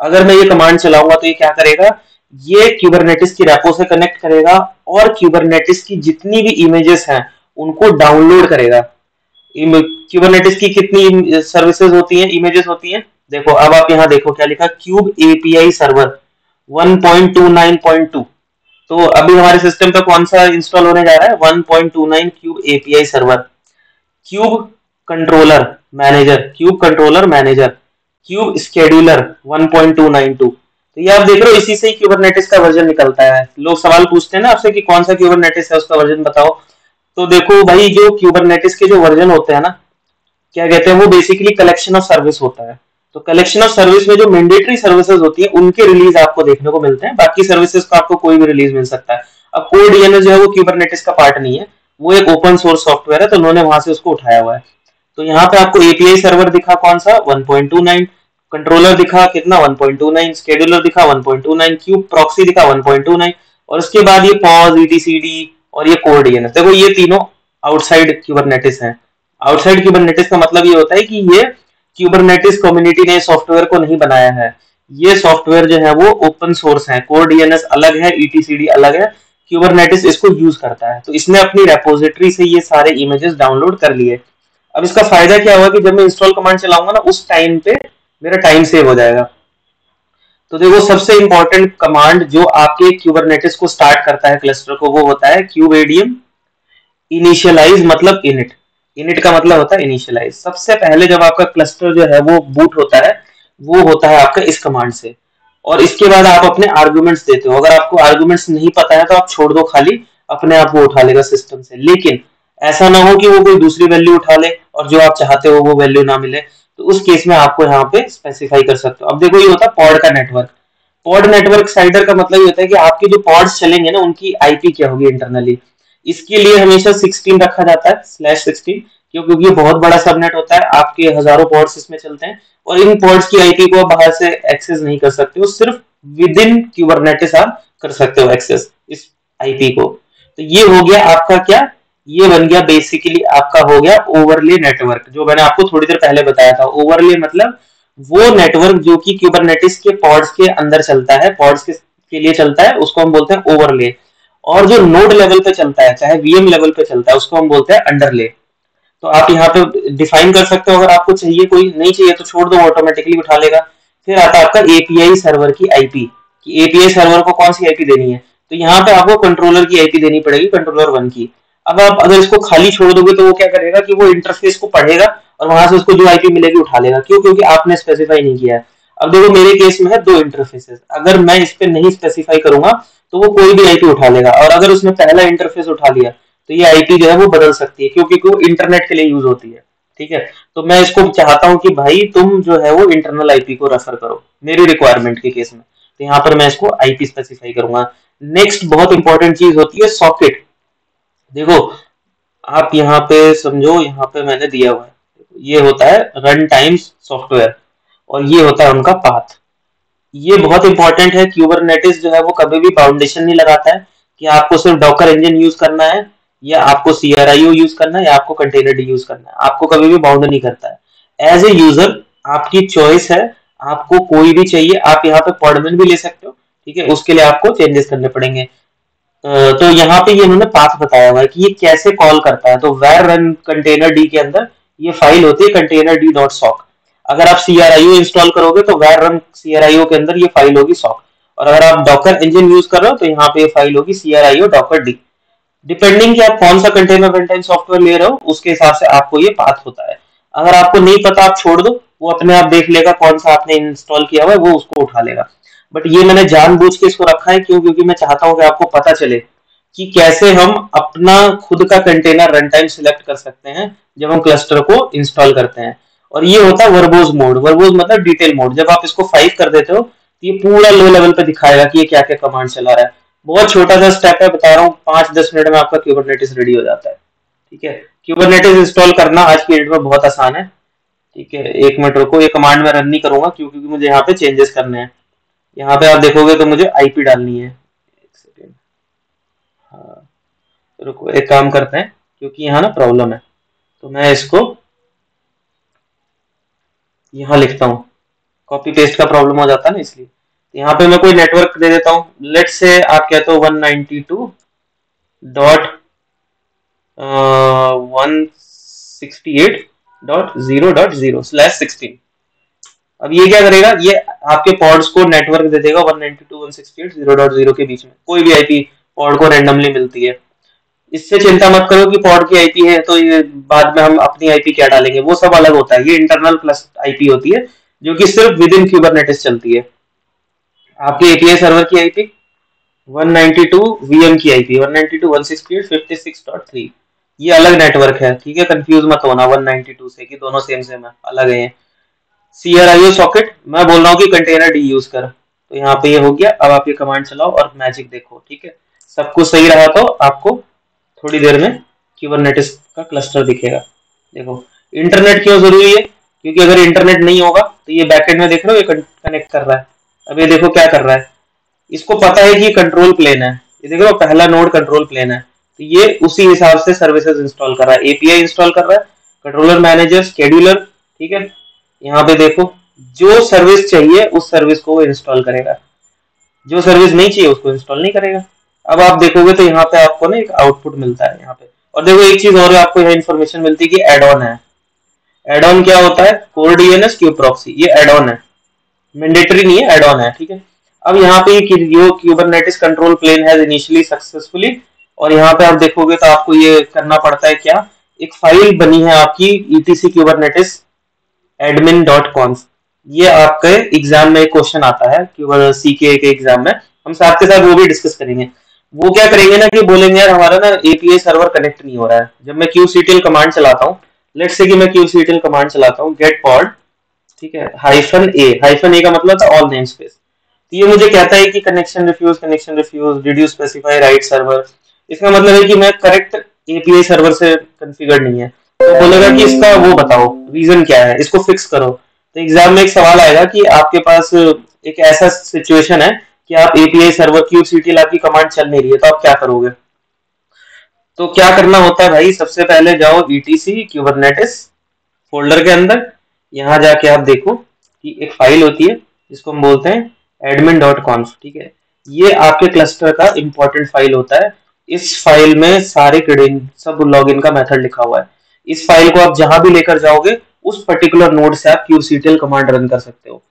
अगर मैं ये कमांड चलाऊंगा तो ये क्या करेगा, ये क्यूबरनेटिस की रेपो से कनेक्ट करेगा और क्यूबरनेटिस की जितनी भी इमेजेस हैं उनको डाउनलोड करेगा। क्यूबरनेटिस की कितनी सर्विसेज होती हैं, इमेजेस होती हैं, देखो अब आप यहाँ देखो क्या लिखा, क्यूब एपीआई सर्वर 1.29.2। तो अभी हमारे सिस्टम पे कौन सा इंस्टॉल होने जा रहा है, 1.29 cube API server, cube controller manager, cube controller manager, cube scheduler 1.292। तो ये आप देख रहे हो, इसी से ही क्यूबरनेटिस का वर्जन निकलता है। लोग सवाल पूछते हैं ना आपसे कि कौन सा क्यूबरनेटिस है, उसका वर्जन बताओ। तो देखो भाई, जो क्यूबरनेटिस के जो वर्जन होते हैं ना, क्या कहते हैं, वो बेसिकली कलेक्शन ऑफ सर्विस होता है। तो कलेक्शन ऑफ सर्विस में जो मैंडेटरी सर्विसेज होती है उनके रिलीज आपको देखने को मिलते हैं, बाकी सर्विसेज का आपको कोई भी रिलीज मिल सकता है। अब कोर डीएनएस जो है वो क्यूबरनेटिस का पार्ट नहीं है, वो एक ओपन सोर्स सॉफ्टवेयर है, तो उन्होंने वहां से उसको उठाया हुआ है। तो यहाँ पे आपको एपीआई सर्वर दिखा कौन सा, 1.29, कंट्रोलर दिखा कितना 1.29, स्केड्यूलर दिखा 1.29, क्यूब प्रॉक्सी दिखा 1.29, और उसके बाद ये पॉज, ईटीसीडी और ये कोर डीएनएस। देखो ये तीनों आउटसाइड क्यूबरनेटिस हैं। आउटसाइड क्यूबरनेटिस का मतलब ये होता है कि ये क्यूबरनेटिस कम्युनिटी ने सॉफ्टवेयर को नहीं बनाया है, ये सॉफ्टवेयर जो है वो ओपन सोर्स है, कोर डीएनएस अलग है, ईटीसीडी अलग है, क्यूबरनेटिस इसको यूज करता है। तो इसने अपनी रेपोजिटरी से ये सारे इमेजेस डाउनलोड कर लिए। अब इसका फायदा क्या होगा कि जब मैं इंस्टॉल कमांड चलाऊंगा ना उस टाइम पे मेरा टाइम सेव हो जाएगा। तो देखो सबसे इंपॉर्टेंट कमांड जो आपके क्यूबरनेटिस को स्टार्ट करता है क्लस्टर को, वो होता है क्यूब एडीएम इनिशियलाइज, मतलब इनिट। इनिट का मतलब होता है इनिशियलाइज। सबसे पहले जब आपका क्लस्टर जो है वो बूट होता है, वो होता है आपका इस कमांड से। और इसके बाद आप अपने आर्गुमेंट्स देते हो। अगर आपको आर्गुमेंट्स नहीं पता है तो आप छोड़ दो खाली, अपने आप वो उठा लेगा सिस्टम से। लेकिन ऐसा ना हो कि वो कोई दूसरी वैल्यू उठा ले और जो आप चाहते हो वो वैल्यू ना मिले, तो उस केस में आपको यहाँ पे स्पेसिफाई कर सकते हो। अब देखो ये होता है पॉड का नेटवर्क। पॉड नेटवर्क साइडर का मतलब ये होता है कि आपके जो पॉड्स चलेंगे ना उनकी आईपी क्या होगी इंटरनली। इसके लिए हमेशा 16 रखा जाता है, /16, क्योंकि ये बहुत बड़ा सबनेट होता है, आपके हजारों पॉड्स इसमें चलते हैं और इन पॉड्स की आईपी को आप बाहर से एक्सेस नहीं कर सकते हो, सिर्फ विद इन क्यूबरनेटिस आप कर सकते हो एक्सेस इस आईपी को। तो ये हो गया आपका क्या, ये बन गया बेसिकली आपका हो गया ओवरले नेटवर्क, जो मैंने आपको थोड़ी देर पहले बताया था। ओवरले मतलब वो नेटवर्क जो कि क्यूबरनेटिस के पॉड्स के अंदर चलता है, पॉड्स के लिए चलता है, उसको हम बोलते हैं ओवरले। और जो नोड लेवल पे चलता है, चाहे वीएम लेवल पे चलता है, उसको हम बोलते हैं अंडरले। तो आप यहाँ पे डिफाइन कर सकते हो, अगर आपको चाहिए, कोई नहीं चाहिए तो छोड़ दो, ऑटोमेटिकली उठा लेगा। फिर आता है आपका एपीआई सर्वर की आईपी, कि एपीआई सर्वर को कौन सी आईपी देनी है। तो यहाँ पे आपको कंट्रोलर की आईपी देनी पड़ेगी, कंट्रोलर 1 की। अब आप अगर इसको खाली छोड़ दोगे तो वो क्या करेगा कि वो इंटरफेस को पढ़ेगा और वहां से उसको जो आईपी मिलेगी उठा लेगा। क्यों, क्योंकि आपने स्पेसिफाई नहीं किया है। अब देखो मेरे केस में है 2 इंटरफेसेस, अगर मैं इस पे नहीं स्पेसिफाई करूंगा तो वो कोई भी आईपी उठा लेगा, और अगर उसने पहला इंटरफेस उठा लिया तो ये आईपी जो है वो बदल सकती है, क्योंकि वो इंटरनेट के लिए यूज होती है। ठीक है, तो मैं इसको चाहता हूं कि भाई तुम जो है वो इंटरनल आईपी को रेफर करो मेरी रिक्वायरमेंट के केस में, तो यहाँ पर मैं इसको आईपी स्पेसिफाई करूंगा। नेक्स्ट बहुत इंपॉर्टेंट चीज होती है सॉकेट। देखो आप यहाँ पे समझो, यहाँ पे मैंने दिया हुआ है, ये होता है रन टाइम सॉफ्टवेयर और ये होता है उनका पाथ। ये बहुत इंपॉर्टेंट है। क्यूबरनेटिस जो है वो कभी भी बाउंडेशन नहीं लगाता है कि आपको सिर्फ डॉकर इंजन यूज करना है, या आपको CRIO यूज करना है, या आपको कंटेनर डी यूज करना है, आपको कभी भी बाउंड नहीं करता है। एज ए यूजर आपकी चॉइस है, आपको कोई भी चाहिए आप यहाँ पे पॉडमन भी ले सकते हो। ठीक है, उसके लिए आपको चेंजेस करने पड़ेंगे। तो यहाँ पे ये इन्होंने पाथ बताया हुआ है कि ये कैसे कॉल करता है। तो वैर रन कंटेनर डी के अंदर ये फाइल होती है containerd.sock। अगर आप CRIO इंस्टॉल करोगे तो var run CRIO के अंदर ये फाइल होगी sock, और अगर आप डॉकर इंजन यूज कर रहे हो तो यहाँ पे ये फाइल होगी CRIO docker d। डिपेंडिंग कि आप कौन सा कंटेनर रन टाइम सॉफ्टवेयर ले रहे हो उसके हिसाब से आपको ये पाथ होता है। अगर आपको नहीं पता आप छोड़ दो, वो अपने आप देख लेगा कौन सा आपने इंस्टॉल किया हुआ है, वो उसको उठा लेगा। बट ये मैंने जानबूझ के इसको रखा है, क्यों? क्योंकि मैं चाहता हूँ कि आपको पता चले कि कैसे हम अपना खुद का कंटेनर रन टाइम सिलेक्ट कर सकते हैं जब हम क्लस्टर को इंस्टॉल करते हैं। और ये होता है वर्बोज मोड। वर्बोज मतलब डिटेल मोड। जब आप इसको 5 कर देते हो तो ये पूरा लो लेवल पे दिखाएगा कि ये क्या क्या कमांड चला रहा है। बहुत छोटा सा स्टेप है, बता रहा हूँ, 5-10 मिनट में आपका क्यूबरनेटिस रेडी हो जाता है। ठीक है, क्यूबरनेटिस इंस्टॉल करना आज की डेट में बहुत आसान है। ठीक है, 1 मिनट रुको, ये कमांड मैं रन नहीं करूंगा क्योंकि मुझे यहाँ पे चेंजेस करने हैं। यहाँ पे आप देखोगे तो मुझे आईपी डालनी है। एक सेकेंड, हाँ रुको, एक काम करते हैं, क्योंकि यहाँ ना प्रॉब्लम है, तो मैं इसको यहाँ लिखता हूँ। कॉपी पेस्ट का प्रॉब्लम हो जाता है ना, इसलिए यहाँ पे मैं कोई नेटवर्क दे देता हूँ। लेट से आप कहते हो 192.168.0.0/16। अब ये क्या करेगा, ये आपके पॉड्स को नेटवर्क दे देगा 192.168.0.0 के बीच में। कोई भी आईपी पॉड को रेंडमली मिलती है। इससे चिंता मत करो कि पॉड की आईपी है तो ये बाद में हम अपनी आईपी क्या डालेंगे, वो सब अलग होता है। ये इंटरनल प्लस आईपी होती है जो कि सिर्फ विद इन क्यूबरनेटिस चलती है। आपके एपीआई सर्वर की आईपी 192, वीएम की आईपी 192.168.56.3, ये अलग नेटवर्क है। ठीक है, कंफ्यूज मत होना 192 से कि दोनों सेम सेम है, अलग है। CRIO सॉकेट, मैं बोल रहा हूँ कि कंटेनर डी यूज कर, तो यहाँ पे ये हो गया। अब आप ये कमांड चलाओ और मैजिक देखो। ठीक है, सब कुछ सही रहा तो आपको थोड़ी देर में क्यूबरनेटिस का क्लस्टर दिखेगा। देखो, इंटरनेट क्यों जरूरी है? क्योंकि अगर इंटरनेट नहीं होगा तो ये बैकएंड में देख रहे हो ये कनेक्ट कर रहा है। अब ये देखो क्या कर रहा है, इसको पता है कि कंट्रोल प्लेन है। ये देख रहे हो, पहला नोड कंट्रोल प्लेन है, तो ये उसी हिसाब से सर्विसेज इंस्टॉल कर रहा है, एपीआई इंस्टॉल कर रहा है, कंट्रोलर मैनेजर, शेड्यूलर। ठीक है, यहाँ पे देखो, जो सर्विस चाहिए उस सर्विस को वो इंस्टॉल करेगा, जो सर्विस नहीं चाहिए उसको इंस्टॉल नहीं करेगा। अब आप देखोगे तो यहाँ पे आपको ना एक आउटपुट मिलता है यहाँ पे। और देखो एक चीज और आपको यहाँ इन्फॉर्मेशन मिलती है कि एड ऑन है। एड ऑन क्या होता है? कोर डीएनएस क्यूब प्रॉक्सी, ये एड ऑन है, मैंडेटरी नहीं है, एड ऑन है। ठीक है, अब यहाँ पे ये Kubernetes control plane has initially successfully, और यहाँ पे आप देखोगे तो आपको ये करना पड़ता है क्या, एक फाइल बनी है आपकी etc kubernetes admin.conf। ये आपके एग्जाम में एक क्वेश्चन आता है CK के एग्जाम में, हम साथ के साथ वो भी डिस्कस करेंगे। वो क्या करेंगे ना कि बोलेंगे यार हमारा ना एपीआई सर्वर कनेक्ट नहीं हो रहा है। जब मैं qctl कमांड चलाता हूँ, लेट्स से कि मैं qctl कमांड चलाता हूँ गेट पॉड, ठीक है, -a का मतलब था ऑल नेम स्पेस। तो ये मुझे कहता है कि connection refuse did you specify right server. इसका मतलब है कि मैं करेक्ट एपीआई सर्वर से कॉन्फ़िगर नहीं है। तो बोलेगा कि इसका वो बताओ, रीजन क्या है, इसको फिक्स करो। तो एग्जाम में एक सवाल आएगा कि आपके पास एक ऐसा सिचुएशन है कि आप एपीआई सर्वर क्यूबसीटीएल आपकी कमांड चल नहीं रही है, तो आप क्या करोगे? तो क्या करना होता है भाई, सबसे पहले जाओ ईटीसी क्यूबरनेटिस फोल्डर के अंदर, यहाँ जाके आप देखो कि एक फाइल होती है जिसको हम बोलते हैं admin.conf। ठीक है, ये आपके क्लस्टर का इंपॉर्टेंट फाइल होता है। इस फाइल में सारे सब लॉगिन का मेथड लिखा हुआ है। इस फाइल को आप जहां भी लेकर जाओगे उस पर्टिकुलर नोड से आप kubectl कमांड रन कर सकते हो।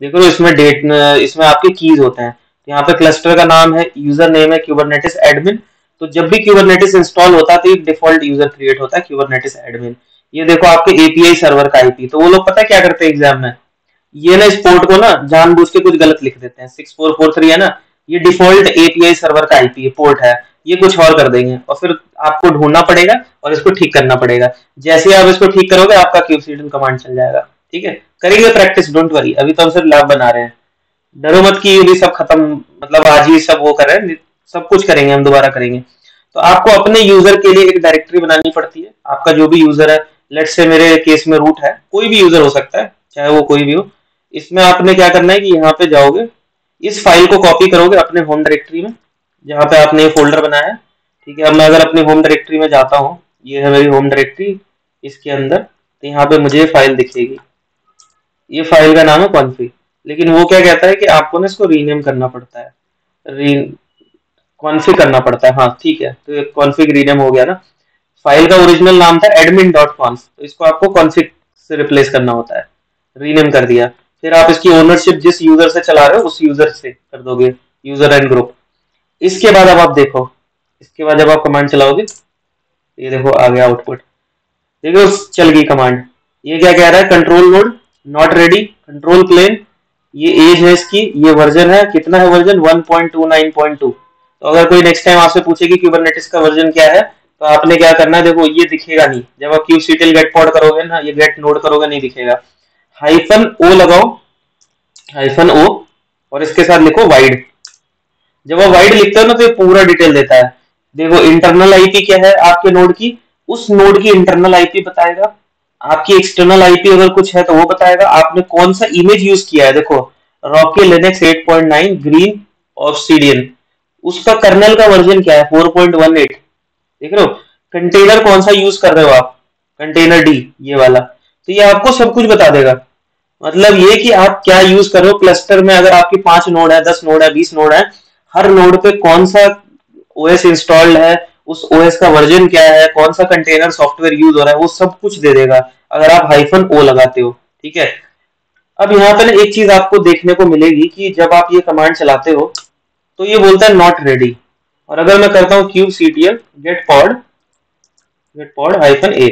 देखो इसमें इसमें आपके कीज होते हैं। यहाँ पे क्लस्टर का नाम है, यूजर नेम है क्यूबरनेटिस एडमिन। तो जब भी क्यूबरनेटिस इंस्टॉल होता है तो एक डिफॉल्ट यूजर क्रिएट होता है क्यूबरनेटिस एडमिन। ये देखो आपके एपीआई सर्वर का आईपी। तो वो लोग पता है क्या करते हैं एग्जाम में, ये ना इस पोर्ट को ना जानबूझ के कुछ गलत लिख देते हैं। 6443 है ना, ये डिफॉल्ट एपीआई सर्वर का आईपी पोर्ट है, ये कुछ और कर देंगे और फिर आपको ढूंढना पड़ेगा और इसको ठीक करना पड़ेगा। जैसे आप इसको ठीक करोगे आपका kubectl कमांड चल जाएगा। ठीक है, करेंगे प्रैक्टिस, डोंट वरी। अभी तो हम सिर्फ लैब बना रहे हैं, डरो मत कि ये भी सब खत्म, मतलब आज ही सब वो कर रहे हैं, सब कुछ करेंगे हम, दोबारा करेंगे। तो आपको अपने यूजर के लिए एक डायरेक्टरी बनानी पड़ती है। आपका जो भी यूजर है, लेट्स से मेरे केस में रूट है, कोई भी यूजर हो सकता है चाहे वो कोई भी हो। इसमें आपने क्या करना है कि यहाँ पे जाओगे, इस फाइल को कॉपी करोगे अपने होम डायरेक्टरी में जहाँ पे आपने ये फोल्डर बनाया है। ठीक है, अब मैं अगर अपनी होम डायरेक्टरी में जाता हूँ, ये है मेरी होम डायरेक्टरी, इसके अंदर तो यहाँ पे मुझे फाइल दिखेगी। ये फाइल का नाम है कॉन्फिग, लेकिन वो क्या कहता है कि आपको ना इसको रीनेम करना पड़ता है, कॉन्फिग करना पड़ता है। हाँ ठीक है, तो कॉन्फिग रीनेम हो गया ना। फाइल का ओरिजिनल नाम था admin.conf, तो इसको आपको कॉन्फिग से रिप्लेस करना होता है। रीनेम कर दिया। फिर आप इसकी ओनरशिप जिस यूजर से चला रहे हो उस यूजर से कर दोगे, यूजर एंड ग्रुप। इसके बाद अब आप देखो, इसके बाद जब आप कमांड चलाओगे, ये देखो आ गया आउटपुट, देखो चल गई कमांड। ये क्या कह रहा है, control node not ready, control plane, ये एज है इसकी, ये वर्जन है, कितना है वर्जन 1.29.2। तो अगर कोई नेक्स्ट टाइम आपसे पूछेगी क्यूबरनेटिस का वर्जन क्या है, तो आपने क्या करना है, देखो ये दिखेगा नहीं, जब आप kubectl गेट पॉड करोगे ना, ये गेट नोड करोगे नहीं दिखेगा, हाइफन ओ लगाओ, हाइफन ओ, और इसके साथ लिखो वाइड। जब आप वाइड लिखते हो ना तो ये पूरा डिटेल देता है। देखो इंटरनल आईपी क्या है आपके नोड की, उस नोड की इंटरनल आईपी बताएगा, आपकी एक्सटर्नल आईपी अगर कुछ है तो वो बताएगा, आपने कौन सा इमेज यूज किया है, देखो रॉकी लिनक्स 8.9 ग्रीन ऑब्सिडियन, उसका कर्नल का वर्जन क्या है 4.18, देख रहे हो। कंटेनर कौन सा यूज कर रहे हो आप, कंटेनर डी ये वाला, तो ये आपको सब कुछ बता देगा। मतलब ये कि आप क्या यूज कर रहे हो क्लस्टर में, अगर आपके 5 नोड है, 10 नोड है, 20 नोड है, हर नोड पे कौन सा ओएस इंस्टॉल्ड है, उस ओएस का वर्जन क्या है, कौन सा कंटेनर सॉफ्टवेयर यूज हो रहा है, वो सब कुछ दे देगा अगर आप हाइफन ओ लगाते हो, ठीक है। अब यहाँ पे ना एक चीज आपको देखने को मिलेगी कि जब आप ये कमांड चलाते हो तो ये बोलता है नॉट रेडी, और अगर मैं करता हूँ kubectl गेट पॉड हाइफन ए,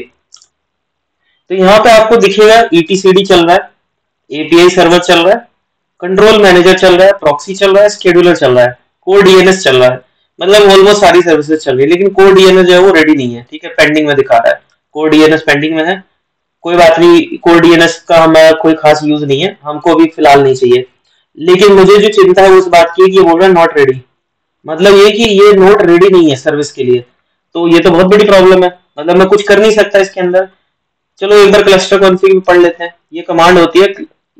तो यहाँ पे आपको दिखेगा etcd चल रहा है, एपीआई सर्वर चल रहा है, कंट्रोल मैनेजर चल रहा है, प्रॉक्सी चल रहा है, शेड्यूलर चल रहा है, कोर डीएनएस चल रहा है, मतलब ऑलमोस्ट सारी सर्विसेज चल रही है। लेकिन कोर डीएनएस जो है वो रेडी नहीं है, ठीक है, पेंडिंग में दिखा रहा है, कोर डीएनएस पेंडिंग में है। कोई बात नहीं, कोर डीएनएस का हमारा कोई खास यूज नहीं है, हमको अभी फिलहाल नहीं चाहिए। लेकिन मुझे जो चिंता है उस बात की है कि ये बोल रहा है नॉट रेडी, मतलब ये कि ये नोड रेडी नहीं है सर्विस के लिए। तो ये तो बहुत बड़ी प्रॉब्लम है, मतलब मैं कुछ कर नहीं सकता इसके अंदर। चलो एक बार क्लस्टर कॉन्फ़िग भी पढ़ लेते हैं, ये कमांड होती है,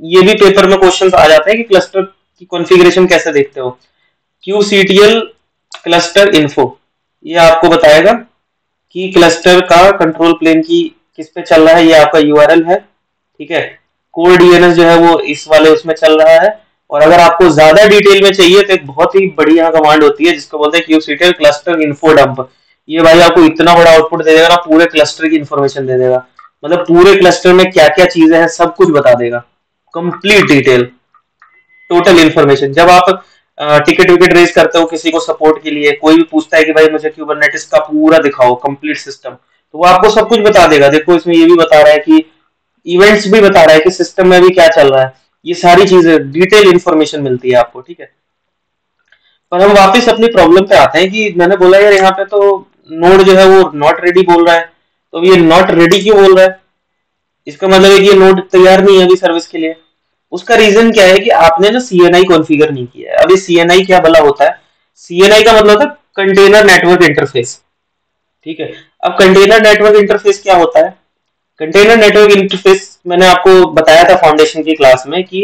ये भी पेपर में क्वेश्चंस आ जाते हैं कि क्लस्टर की कॉन्फ़िगरेशन कैसे देखते हो। kubectl क्लस्टर इन्फो, ये आपको बताएगा कि क्लस्टर का कंट्रोल प्लेन की किस पे चल रहा है, ये आपका यूआरएल है, ठीक है। कोर डीएनएस जो है वो इस वाले उसमें चल रहा है। और अगर आपको ज्यादा डिटेल में चाहिए तो एक बहुत ही बढ़िया कमांड होती है जिसको बोलते हैं kubectl क्लस्टर इन्फो डंप। ये भाई आपको इतना बड़ा आउटपुट दे देगा ना, पूरे क्लस्टर की इन्फॉर्मेशन दे देगा, मतलब पूरे क्लस्टर में क्या क्या चीजें हैं सब कुछ बता देगा, कंप्लीट डिटेल, टोटल इन्फॉर्मेशन। जब आप टिकट विकेट रेज करते हो किसी को सपोर्ट के लिए, कोई भी पूछता है कि भाई मुझे क्यूबरनेटिस का पूरा दिखाओ कंप्लीट सिस्टम, तो वो आपको सब कुछ बता देगा। देखो इसमें ये भी बता रहा है कि इवेंट्स भी बता रहा है कि सिस्टम में भी क्या चल रहा है, ये सारी चीजें डिटेल इन्फॉर्मेशन मिलती है आपको, ठीक है। पर हम वापस अपनी प्रॉब्लम पे आते हैं कि मैंने बोला यार यहाँ पे तो नोड जो है वो नॉट रेडी बोल रहा है, तो ये नॉट रेडी क्यों बोल रहा है, इसका मतलब है कि ये नोड तैयार नहीं है अभी सर्विस के लिए। उसका रीजन क्या है कि आपने ना सीएनआई कॉन्फ़िगर नहीं किया है। अभी सीएनआई क्या भला होता है, सीएनआई का मतलब होता है कंटेनर नेटवर्क इंटरफेस, ठीक है। अब कंटेनर नेटवर्क इंटरफेस क्या होता है, कंटेनर नेटवर्क इंटरफेस मैंने आपको बताया था फाउंडेशन की क्लास में कि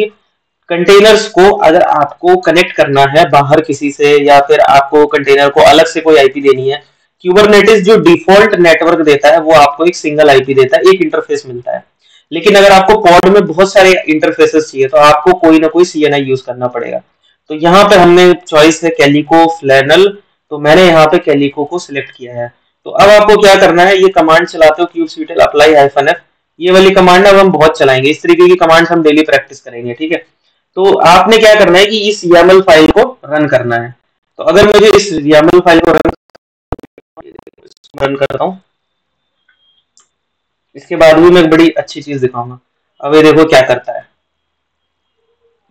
कंटेनर्स को अगर आपको कनेक्ट करना है बाहर किसी से, या फिर आपको कंटेनर को अलग से कोई आईपी देनी है, क्यूबरनेटिस जो डिफॉल्ट नेटवर्क देता है वो आपको एक सिंगल आईपी देता है, एक इंटरफेस मिलता है। लेकिन अगर आपको पॉड में बहुत सारे इंटरफेसेस चाहिए तो आपको कोई ना कोई सीएनआई यूज करना पड़ेगा। तो यहाँ पे हमने चॉइस है कैलिको फ्लैनल, तो मैंने यहाँ पे कैलिको को सिलेक्ट किया है। तो अब आपको क्या करना है, ये कमांड चलाते हो kubectl अप्लाई हाइफन एफ, ये वाली कमांड अब हम बहुत चलाएंगे, इस तरीके की कमांड हम डेली प्रैक्टिस करेंगे, ठीक है। तो आपने क्या करना है कि इस YAML फाइल को रन करना है। तो अगर मुझे इस YAML फाइल को रन करता हूँ, इसके बाद भी मैं एक बड़ी अच्छी चीज दिखाऊंगा। अब ये देखो क्या करता है,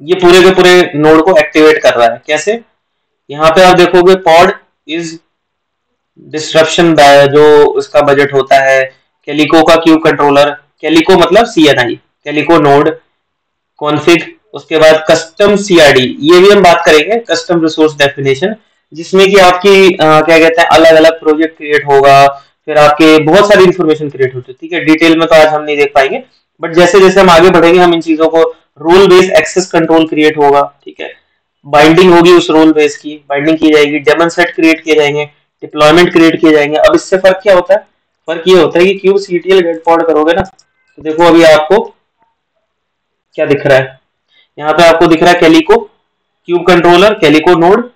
ये पूरे के पूरे नोड को एक्टिवेट कर रहा है। कैसे, यहाँ पे आप देखोगे पॉड इज डिस्ट्रप्शन जो उसका बजट होता है, कैलिको का क्यूब कंट्रोलर, कैलिको मतलब सीएनआई, कैलिको नोड कॉन्फ़िग, उसके बाद कस्टम सीआरडी, ये भी हम बात करेंगे, कस्टम रिसोर्स डेफिनेशन, जिसमें कि आपकी क्या कहते हैं अलग अलग प्रोजेक्ट क्रिएट होगा, फिर आपके बहुत सारी इंफॉर्मेशन क्रिएट होती है, ठीक है। डिटेल में तो आज हम नहीं देख पाएंगे, बट जैसे जैसे हम आगे बढ़ेंगे हम इन चीजों को, role based access control create होगा, ठीक है, बाइंडिंग होगी उस रोल बेस की, बाइंडिंग की जाएगी, डेमन सेट क्रिएट किए जाएंगे, डिप्लॉयमेंट क्रिएट किए जाएंगे। अब इससे फर्क क्या होता है, फर्क ये होता है कि kubectl गेट पॉड करोगे ना, तो देखो अभी आपको क्या दिख रहा है, यहाँ पे आपको दिख रहा है calico cube controller, calico node,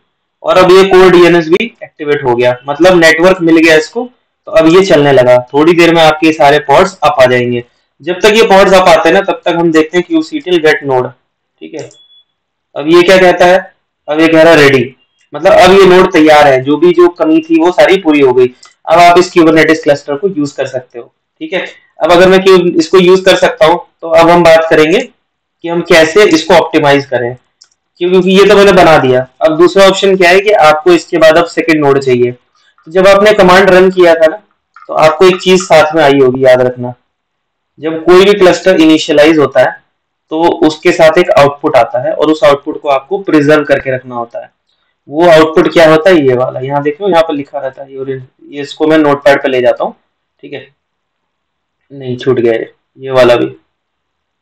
और अब ये कोर डीएनएस भी एक्टिवेट हो गया, मतलब नेटवर्क मिल गया इसको। तो अब ये चलने लगा, थोड़ी देर में आपके सारे पॉड्स अप आ जाएंगे। जब तक ये पॉड्स आप आते हैं ना तब तक हम देखते हैं kubectl गेट नोड, ठीक है। अब ये क्या कहता है, अब ये कह रहा है रेडी, मतलब अब ये नोड तैयार है, जो भी जो कमी थी वो सारी पूरी हो गई। अब आप इस क्यूबरनेटिस क्लस्टर को यूज कर सकते हो, ठीक है। अब अगर मैं इसको यूज कर सकता हूँ तो अब हम बात करेंगे कि हम कैसे इसको ऑप्टिमाइज करें, क्योंकि ये तो मैंने बना दिया। अब दूसरा ऑप्शन क्या है कि आपको इसके बाद अब सेकंड नोड चाहिए। तो जब आपने कमांड रन किया था ना, तो आपको एक चीज साथ में आई होगी, याद रखना, जब कोई भी क्लस्टर इनिशियलाइज होता है तो उसके साथ एक आउटपुट आता है और उस आउटपुट को आपको प्रिजर्व करके रखना होता है। वो आउटपुट क्या होता है, ये वाला, यहाँ देखो यहाँ पर लिखा रहता है, ये इसको मैं नोटपैड पे ले जाता हूँ, ठीक है। नहीं, छूट गया ये वाला भी,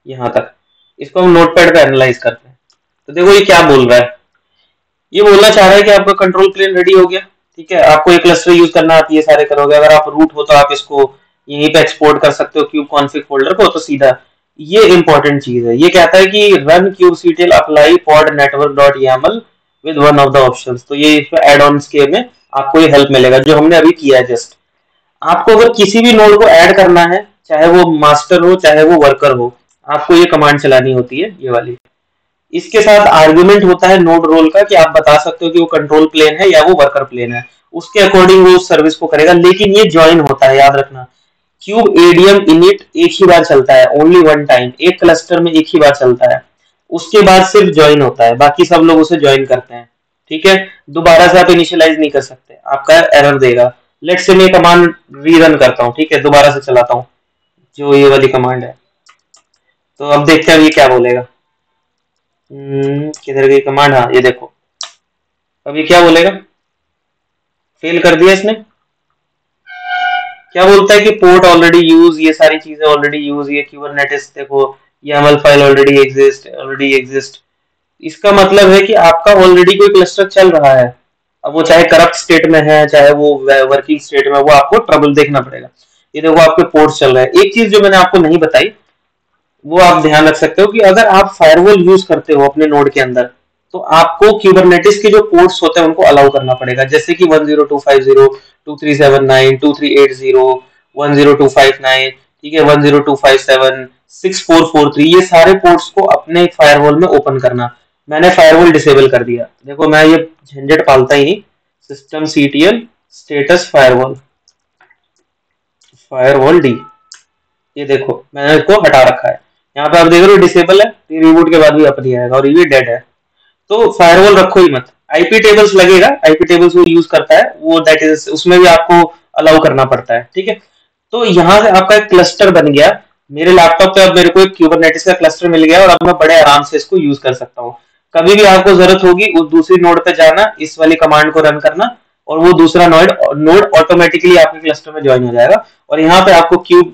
यहाँ तक। इसको हम नोटपैड पे एनालाइज करते हैं। तो देखो ये क्या बोल रहा है, ये बोलना चाह रहा है कि आपका कंट्रोल प्लेन रेडी हो गया, ठीक है। आपको एक क्लस्टर यूज करना आती है, सारे करोगे। अगर आप रूट हो तो आप इसको यहीं पे एक्सपोर्ट कर सकते हो क्यूब कॉन्फिग फोल्डर को, तो सीधा ये इंपॉर्टेंट चीज है। ये कहता है कि run kubectl apply pod network dot YAML with one of the options. तो ये इसमें एड ऑन्स के में आपको ये हेल्प मिलेगा, जो हमने अभी किया है जस्ट। आपको अगर किसी भी नोड को ऐड करना है, चाहे वो मास्टर हो चाहे वो वर्कर हो, आपको ये कमांड चलानी होती है, ये वाली। इसके साथ आर्गुमेंट होता है नोड रोल का, कि आप बता सकते हो कि वो कंट्रोल प्लेन है या वो वर्कर प्लेन है, उसके अकॉर्डिंग वो उस सर्विस को करेगा। लेकिन ये ज्वाइन होता है, याद रखना। क्यूब एडीएम इनिट एक ही बार चलता है, ओनली वन टाइम, एक क्लस्टर में एक ही बार चलता है। उसके बाद सिर्फ ज्वाइन होता है, बाकी सब लोग उसे ज्वाइन करते हैं, ठीक है। दोबारा से आप इनिशियलाइज नहीं कर सकते, आपका एरर देगा। लेट्स से मैं कमांड रीरन करता हूँ, ठीक है, दोबारा से चलाता हूँ जो ये वाली कमांड है। तो अब देखते हैं ये क्या बोलेगा। किधर गई कमांड, हाँ ये देखो, अब ये क्या बोलेगा, फेल कर दिया इसने। क्या बोलता है कि पोर्ट ऑलरेडी यूज, ये सारी चीजें ऑलरेडी यूज, ये क्यूबरनेटिस देखो, YAML फाइल ऑलरेडी एग्जिस्ट। इसका मतलब है कि आपका ऑलरेडी कोई क्लस्टर चल रहा है। अब वो चाहे करप्ट स्टेट में है चाहे वो वर्किंग स्टेट में, वो आपको ट्रबल देखना पड़ेगा। ये देखो आपके पोर्ट्स चल रहे हैं। एक चीज जो मैंने आपको नहीं बताई, वो आप ध्यान रख सकते हो कि अगर आप फायरवॉल यूज करते हो अपने नोड के अंदर, तो आपको क्यूबरनेटिस के जो पोर्ट्स होते हैं उनको अलाउ करना पड़ेगा, जैसे कि 10250, 2379, 2380, 10259, ठीक है, 10257, 6443, ये सारे पोर्ट्स को अपने फायरवॉल में ओपन करना। मैंने फायरवॉल डिसेबल कर दिया, देखो मैं ये झंझट पालता ही नहीं। System CTL status firewall, firewall D, ये देखो मैंने इसको हटा रखा है। यहाँ पे आप देख रहे हो डिसेबल है, रिबूट के बाद भी अप नहीं आएगा, और ये डेड है। तो फायरवॉल रखो ही मत। आईपी टेबल्स लगेगा, आईपी टेबल्स वो यूज करता है, वो दैट इज, उसमें भी आपको अलाउ करना पड़ता है, ठीक है। तो यहाँ से आपका एक क्लस्टर बन गया। मेरे लैपटॉप पे अब मेरे को एक क्यूबरनेटिस का क्लस्टर मिल गया, और अब मैं बड़े आराम से इसको यूज कर सकता हूँ। कभी भी आपको जरूरत होगी उस दूसरी नोड पे जाना, इस वाली कमांड को रन करना, और वो दूसरा नोड नोड ऑटोमेटिकली आपके क्लस्टर में ज्वाइन हो जाएगा। और यहाँ पे आपको क्यूब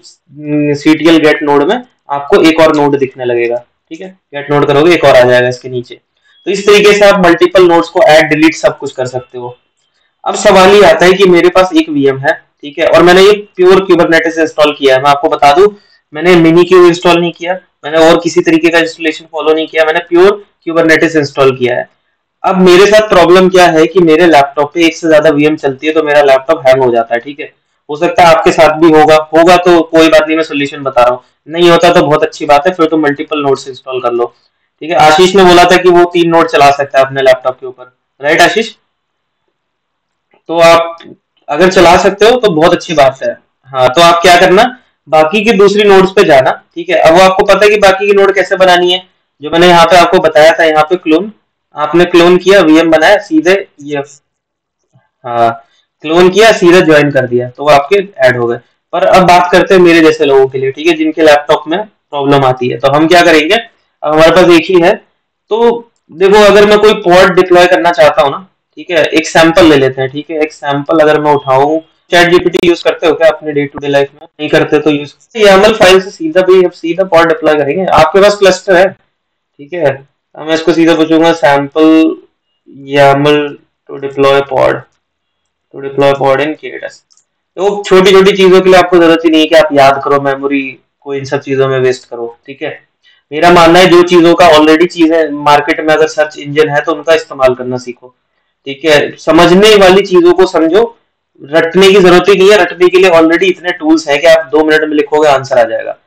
CTL गेट नोड में आपको एक और नोड दिखने लगेगा, ठीक है। गेट नोड करोगे एक और आ जाएगा इसके नीचे। तो इस तरीके से आप मल्टीपल नोड्स को ऐड डिलीट सब कुछ कर सकते हो। अब सवाल ये आता है कि मेरे पास एक VM है, ठीक है, और मैंने ये प्योर क्यूबरनेटिस इंस्टॉल किया है। मैं आपको बता दूं, मैंने मिनी क्यूब इंस्टॉल नहीं किया, मैंने और किसी तरीके का इंस्टॉलेशन फॉलो नहीं किया, मैंने प्योर क्यूबरनेटिस इंस्टॉल किया है। अब मेरे साथ प्रॉब्लम क्या है कि मेरे लैपटॉप पे एक से ज्यादा VM चलती है, तो मेरा लैपटॉप हैंग हो जाता है, ठीक है। हो सकता है आपके साथ भी होगा होगा तो कोई बात नहीं, मैं सोल्यूशन बता रहा हूँ। नहीं होता तो बहुत अच्छी बात है, फिर तो मल्टीपल नोड्स इंस्टॉल कर लो, ठीक है। आशीष ने बोला था कि वो 3 नोड चला सकता है अपने लैपटॉप के ऊपर, राइट आशीष? तो आप अगर चला सकते हो तो बहुत अच्छी बात है। हाँ, तो आप क्या करना, बाकी के दूसरी नोड्स पे जाना, ठीक है। अब वो आपको पता है कि बाकी की नोड कैसे बनानी है, जो मैंने यहाँ पे आपको बताया था। यहाँ पे क्लोन, आपने क्लोन किया, VM बनाया, सीधे ये, हाँ, क्लोन किया, सीधे ज्वाइन कर दिया, तो वो आपके ऐड हो गए। पर अब बात करते हैं मेरे जैसे लोगों के लिए, ठीक है, जिनके लैपटॉप में प्रॉब्लम आती है। तो हम क्या करेंगे, अब हमारे पास एक ही है। तो देखो, अगर मैं कोई पॉड डिप्लॉय करना चाहता हूँ ना, ठीक है, एक सैंपल ले लेते हैं, ठीक है। एक सैंपल अगर मैं उठाऊं, चैट जीपीटी यूज करते हो क्या अपने डे टू डे लाइफ में? नहीं करते तो यूज YAML फाइल से सीधा भी सीधा पॉड डिप्लॉय करेंगे। आपके पास क्लस्टर है, ठीक है, तो मैं इसको सीधा पूछूंगा sample YAML to deploy pod, to deploy pod in KDS। तो छोटी छोटी चीजों के लिए आपको जरूरत ही नहीं है कि आप याद करो, मेमोरी को इन सब चीजों में वेस्ट करो, ठीक है। मेरा मानना है जो चीजों का ऑलरेडी चीजें मार्केट में अगर सर्च इंजन है तो उनका इस्तेमाल करना सीखो, ठीक है। समझने वाली चीजों को समझो, रटने की जरूरत ही नहीं है। रटने के लिए ऑलरेडी इतने टूल्स हैं कि आप 2 मिनट में लिखोगे, आंसर आ जाएगा।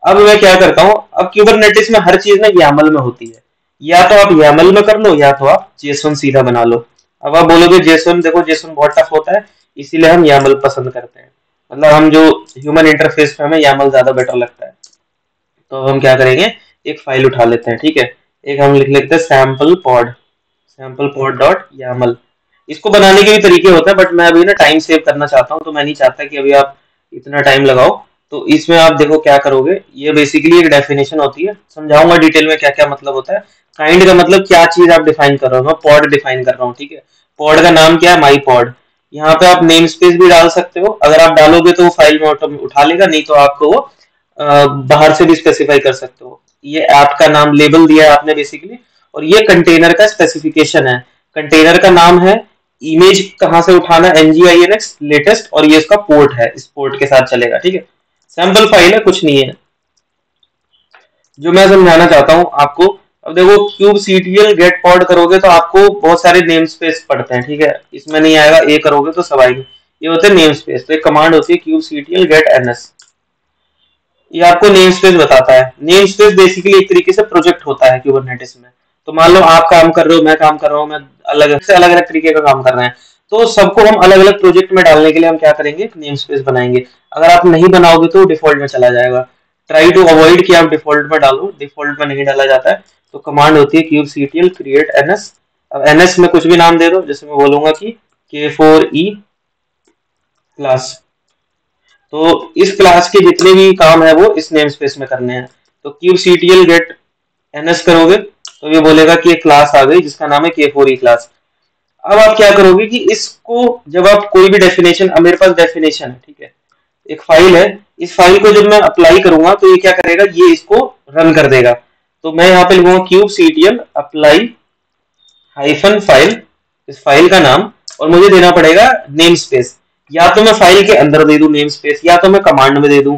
अब मैं क्या करता हूँ, अब कुबरनेटिस में हर चीज ना YAML में होती है, या तो आप YAML में कर लो या तो आप JSON सीधा बना लो। अब आप बोलोगे JSON, देखो JSON बहुत टफ होता है, इसीलिए हम YAML पसंद करते हैं। मतलब हम जो ह्यूमन इंटरफेस पे हमें YAML ज्यादा बेटर लगता है। तो हम क्या करेंगे, एक फाइल उठा लेते हैं, ठीक है। एक हम लिख लेते हैं सैम्पल पॉड डॉट YAML। इसको बनाने के भी तरीके होते हैं, बट मैं अभी ना टाइम सेव करना चाहता हूँ, तो मैं नहीं चाहता कि अभी आप इतना टाइम लगाओ। तो इसमें आप देखो क्या करोगे, ये बेसिकली एक डेफिनेशन होती है, समझाऊंगा डिटेल में क्या क्या मतलब होता है। काइंड का मतलब क्या चीज आप डिफाइन कर रहे हो, मैं पॉड डिफाइन कर रहा हूँ, ठीक है। पॉड का नाम क्या है, माई पॉड। यहाँ पे आप नेम स्पेस भी डाल सकते हो, अगर आप डालोगे तो वो फाइल में उठा लेगा, नहीं तो आपको वो बाहर से भी स्पेसिफाई कर सकते हो। ये ऐप का नाम लेबल दिया है आपने बेसिकली, और ये कंटेनर का स्पेसिफिकेशन है। कंटेनर का नाम है, इमेज कहाँ से उठाना, NGINX लेटेस्ट, और ये इसका पोर्ट है, इस पोर्ट के साथ चलेगा, ठीक है। सैंपल फाइल है, कुछ नहीं है जो मैं समझाना चाहता हूँ आपको। अब देखो क्यूब CTL गेट पॉड करोगे तो आपको बहुत सारे नेम स्पेस पड़ते हैं, ठीक है। इसमें नहीं आएगा, ए करोगे तो सब आएंगे। ये होते हैं नेम स्पेस। तो एक कमांड होती है क्यूब CTL गेट NS, ये आपको नेम स्पेस बताता है। नेम स्पेस बेसिकली एक तरीके से प्रोजेक्ट होता है कुबरनेटिस में। तो मान लो आप काम कर रहे हो, मैं काम कर रहा हूँ, मैं अलग अलग तरीके का काम कर रहे हैं, तो सबको हम अलग अलग प्रोजेक्ट में डालने के लिए हम क्या करेंगे, एक नेम स्पेस बनाएंगे। अगर आप नहीं बनाओगे तो डिफॉल्ट में चला जाएगा। ट्राई टू अवॉइड कि आप डिफॉल्ट में डालो, डिफॉल्ट में नहीं डाला जाता है। तो कमांड होती है क्यूब CTL क्रिएट NS। अब NS में कुछ भी नाम दे दो, जैसे मैं बोलूंगा कि K4E क्लास। तो इस क्लास के जितने भी काम है वो इस नेम स्पेस में करने हैं। तो क्यूब CTL गेट NS करोगे तो ये बोलेगा कि एक क्लास आ गई जिसका नाम है K4E क्लास। अब आप क्या करोगे कि इसको, जब आप कोई भी डेफिनेशन, अब मेरे पास डेफिनेशन है, ठीक है, एक फाइल है, इस फाइल को जब मैं अप्लाई करूंगा तो ये क्या करेगा, ये इसको रन कर देगा। तो मैं यहाँ पे लिखूंगा cube CTL apply hyphen file, इस फाइल का नाम, और मुझे देना पड़ेगा नेम स्पेस। या तो मैं फाइल के अंदर दे दूं नेम स्पेस, या तो मैं कमांड में दे दूं।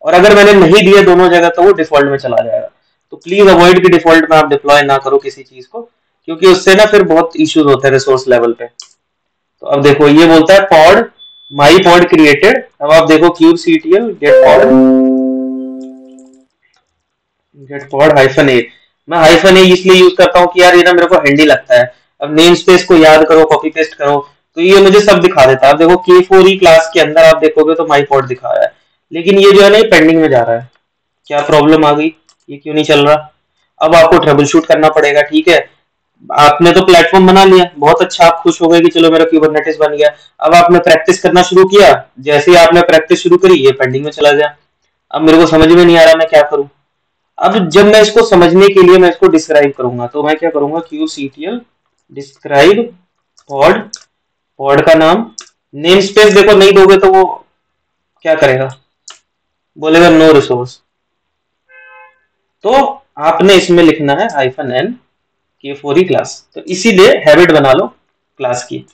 और अगर मैंने नहीं दिया दोनों जगह तो वो डिफॉल्ट में चला जाएगा। तो प्लीज अवॉइड कि डिफॉल्ट में आप डिप्लॉय ना करो किसी चीज को, क्योंकि उससे ना फिर बहुत इश्यूज होते हैं रिसोर्स लेवल पे। तो अब देखो ये बोलता है पॉड माई पॉड क्रिएटेड। अब आप देखो kube CTL get pod hyphen A. मैं हाइफन ए इसलिए यूज करता हूँ कि यार ये ना मेरे को हैंडी लगता है। अब नेम स्पेस को याद करो, कॉपी पेस्ट करो, तो ये मुझे सब दिखा देता है। अब देखो K4E क्लास के अंदर आप देखोगे तो माई पॉड दिखा रहा है, लेकिन ये जो है ना ये पेंडिंग में जा रहा है। क्या प्रॉब्लम आ गई, ये क्यों नहीं चल रहा। अब आपको ट्रबल शूट करना पड़ेगा, ठीक है। आपने तो प्लेटफॉर्म बना लिया, बहुत अच्छा, आप खुश हो गए कि चलो मेरा कुबरनेटिस बन गया। अब आपने प्रैक्टिस करना शुरू किया, जैसे ही आपने प्रैक्टिस शुरू करी ये पेंडिंग में चला गया। अब मेरे को समझ में नहीं आ रहा मैं क्या करूं। अब जब मैं इसको समझने के लिए मैं इसको डिस्क्राइब करूंगा तो मैं क्या करूंगा, cube CTL describe pod, pod का नाम, नेम स्पेस देखो नहीं दोगे तो वो क्या करेगा, बोलेगा नो रिसोर्स। तो आपने इसमें लिखना है -n K4E क्लास। तो इसीलिए हैबिट बना लो क्लास की।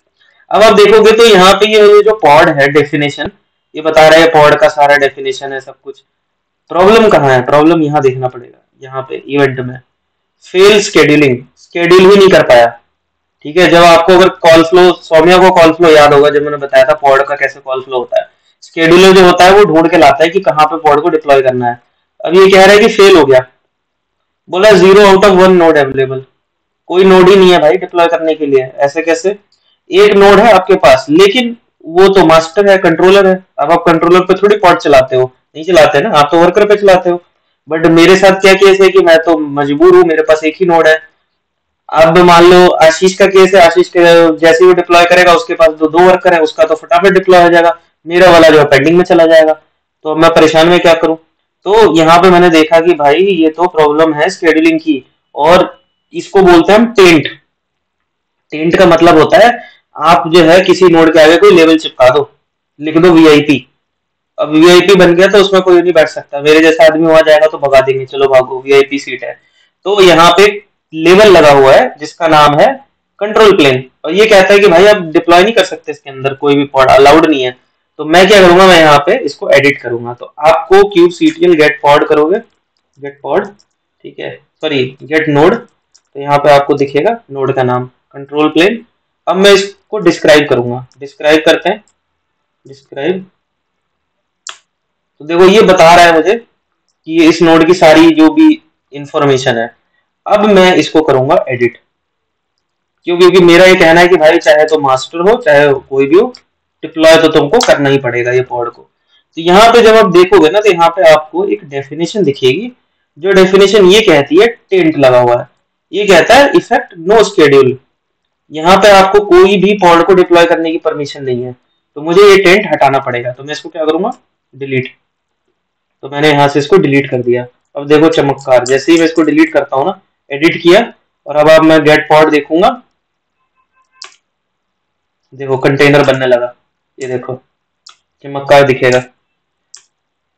अब आप देखोगे तो यहाँ पे ये जो पॉड है डेफिनेशन, ये बता रहा है पॉड का सारा डेफिनेशन है सब कुछ। प्रॉब्लम कहाँ है, प्रॉब्लम यहाँ देखना पड़ेगा, यहाँ पे इवेंट में फेल स्केड्यूलिंग, स्केड्यूल ही नहीं कर पाया, ठीक है। जब आपको अगर कॉल फ्लो, सौम्या को कॉल फ्लो याद होगा जब मैंने बताया था पॉड का कैसे कॉल फ्लो होता है। स्केड्यूलर जो होता है वो ढूंढ के लाता है कि कहाँ पे पॉड को डिप्लॉय करना है। अब ये कह रहा है कि फेल हो गया, बोला 0 आउट ऑफ 1 नोड अवेलेबल, कोई नोड ही नहीं है भाई डिप्लॉय करने के लिए। ऐसे कैसे, एक नोड है आपके पास लेकिन वो तो मास्टर है, कंट्रोलर है। अब आप कंट्रोलर पे थोड़ी पॉड चलाते हो, नहीं चलाते ना, आप तो वर्कर पे चलाते हो। बट मेरे साथ क्या केस है कि मैं तो मजबूर हूँ, मेरे पास एक ही नोड है। अब मान लो आशीष का केस है, आशीष के जैसे वो डिप्लॉय करेगा उसके पास दो वर्कर है, उसका तो फटाफट डिप्लॉय हो जाएगा, मेरा वाला जो है पेंडिंग में चला जाएगा। तो अब मैं परेशान में क्या करूं। तो यहाँ पे मैंने देखा कि भाई ये तो प्रॉब्लम है स्केड्यूलिंग की, और इसको बोलते हैं हम टेंट। टेंट का मतलब होता है आप जो है किसी नोड के आगे कोई लेवल चिपका दो, लिख दो VIP। अब VIP बन गया तो उसमें कोई नहीं बैठ सकता, मेरे जैसा आदमी वहां जाएगा तो भगा देंगे, चलो भागो VIP सीट है। तो यहाँ पे लेवल लगा हुआ है जिसका नाम है कंट्रोल प्लेन, और ये कहता है कि भाई आप डिप्लॉय नहीं कर सकते इसके अंदर, कोई भी पॉड अलाउड नहीं है। तो मैं क्या करूंगा, मैं यहाँ पे इसको एडिट करूंगा। तो आपको क्यूब CTL गेट पॉड करोगे, गेट पॉड, ठीक है, सॉरी गेट नोड। तो यहाँ पे आपको दिखेगा नोड का नाम कंट्रोल प्लेन। अब मैं इसको डिस्क्राइब करूंगा, डिस्क्राइब करते हैं, डिस्क्राइब। तो देखो ये बता रहा है मुझे कि इस नोड की सारी जो भी इंफॉर्मेशन है। अब मैं इसको करूंगा एडिट, क्योंकि मेरा ये कहना है कि भाई चाहे तो मास्टर हो चाहे कोई भी हो, डिप्लॉय तो तुमको करना ही पड़ेगा ये पॉड को। तो यहाँ पे जब आप देखोगे ना, तो यहाँ पे आपको एक डेफिनेशन दिखेगी, जो डेफिनेशन ये कहती है टेंट लगा हुआ है, ये कहता है इफेक्ट नो शेड्यूल। यहाँ पे आपको कोई भी पॉड को डिप्लॉय करने की परमिशन नहीं है, तो मुझे ये टेंट हटाना पड़ेगा। तो मैं इसको क्या करूंगा, डिलीट। तो मैंने यहाँ से इसको डिलीट कर दिया। अब देखो चमत्कार, जैसे ही मैं इसको डिलीट करता हूँ ना, एडिट किया, और अब मैं गेट पॉड देखूंगा, देखो कंटेनर बनने लगा, ये देखो चमत्कार दिखेगा।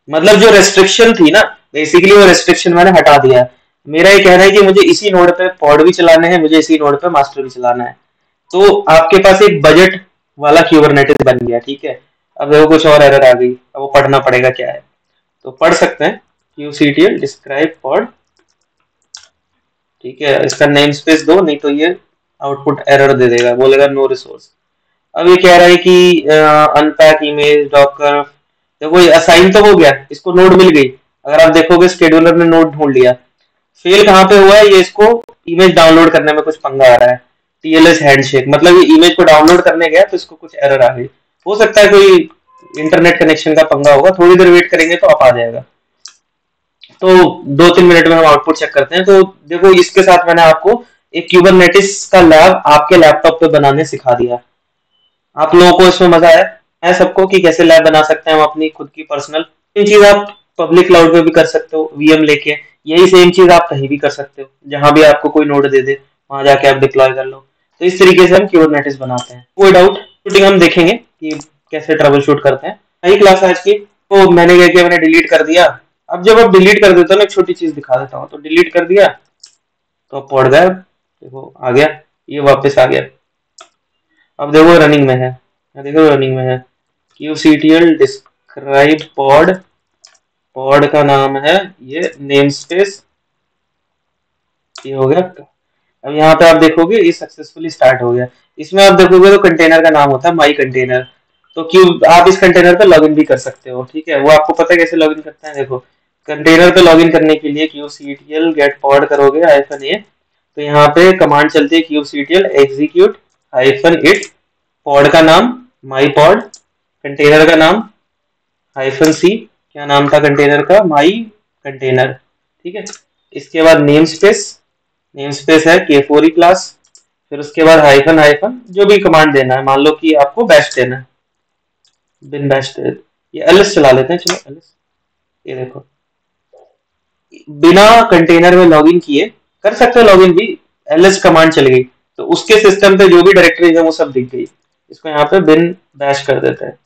मतलब जो रेस्ट्रिक्शन थी ना, बेसिकली वो रेस्ट्रिक्शन मैंने हटा दिया है। मेरा ये कहना है कि मुझे इसी नोड पे पॉड भी चलाने हैं, मुझे इसी नोड पे मास्टर भी चलाना है। तो आपके पास एक बजट वाला क्यूबरनेटिस बन गया, ठीक है। अब देखो कुछ और एरर आ गई, अब वो पढ़ना पड़ेगा क्या है। तो पढ़ सकते हैं क्यूसीटीएल डिस्क्राइब पॉड, ठीक है। इसका नेम स्पेस दो, नहीं तो ये आउटपुट एरर दे देगा, बोलेगा नो रिसोर्स। अब ये कह रहा है कि अनपैक इमेज डॉकर। देखो ये असाइन तो हो गया, इसको नोड मिल गई। अगर आप देखोगे स्केड्यूलर ने नोड ढूंढ लिया। फेल कहाँ पे हुआ है, ये इसको इमेज डाउनलोड करने में कुछ पंगा आ रहा है। टीएलएस हैंडशेक, मतलब ये इमेज को डाउनलोड करने गया तो इसको कुछ एरर आ गई। हो सकता है कोई इंटरनेट कनेक्शन का पंगा होगा, थोड़ी देर वेट करेंगे तो आप आ जाएगा। तो 2-3 मिनट में हम आउटपुट चेक करते हैं। तो देखो इसके साथ मैंने आपको एक क्यूबरनेटिस का लैब आपके लैपटॉप पे बनाने सिखा दिया। आप लोगों को इसमें मजा आया है सबको, कि कैसे लैब बना सकते हैं हम अपनी खुद की पर्सनल। ये चीज आप पब्लिक क्लाउड में भी कर सकते हो वीएम लेके। यही सेम चीज आप कहीं भी कर सकते हो, जहां भी आपको कोई नोड दे दे वहां जाके आप डिप्लॉय कर लो। तो इस तरीके से हम क्यूबरनेटिस बनाते हैं। कोई डाउट शूटिंग हम देखेंगे कि कैसे ट्रबल शूट करते हैं। नई क्लास आज की। तो मैंने क्या किया, मैंने डिलीट कर दिया। अब जब आप डिलीट कर देते हो ना, एक छोटी चीज दिखा देता हूँ। तो डिलीट कर दिया तो पड़ गया, देखो आ गया, ये वापस आ गया। अब देखो रनिंग में है, देखो रनिंग में है क्यूसीटीएल डिस्क्राइब पॉड। पॉड का नाम है ये नेम स्पेस, ये हो गया। अब यहाँ पे आप देखोगे ये सक्सेसफुली स्टार्ट हो गया। इसमें आप देखोगे तो कंटेनर का नाम होता है माई कंटेनर। तो क्यों आप इस कंटेनर पे लॉगिन भी कर सकते हो, ठीक है। वो आपको पता है कैसे लॉगिन करते हैं। देखो कंटेनर पे लॉगिन करने के लिए क्यूसीटीएल गेट पॉड करोगे -a, तो यहाँ पे कमांड चलती है क्यूसीटीएल एग्जीक्यूट -it, पॉड का नाम माई पॉड, कंटेनर का नाम -c, क्या नाम था कंटेनर का, माई कंटेनर, ठीक है। इसके बाद नेम स्पेस, नेम स्पेस है K4E क्लास। फिर उसके बाद हाइफन हाइफन जो भी कमांड देना है, मान लो कि आपको बैश देना है, बिन बैश दे। ये एलएस चला लेते हैं, चलो एलएस। ये देखो बिना कंटेनर में लॉगिन किए कर सकते हो लॉगिन भी, एलएस कमांड चल गई तो उसके सिस्टम पे जो भी डायरेक्टरीज है वो सब दिख गई। इसको यहाँ पे बिन बैश कर देते हैं।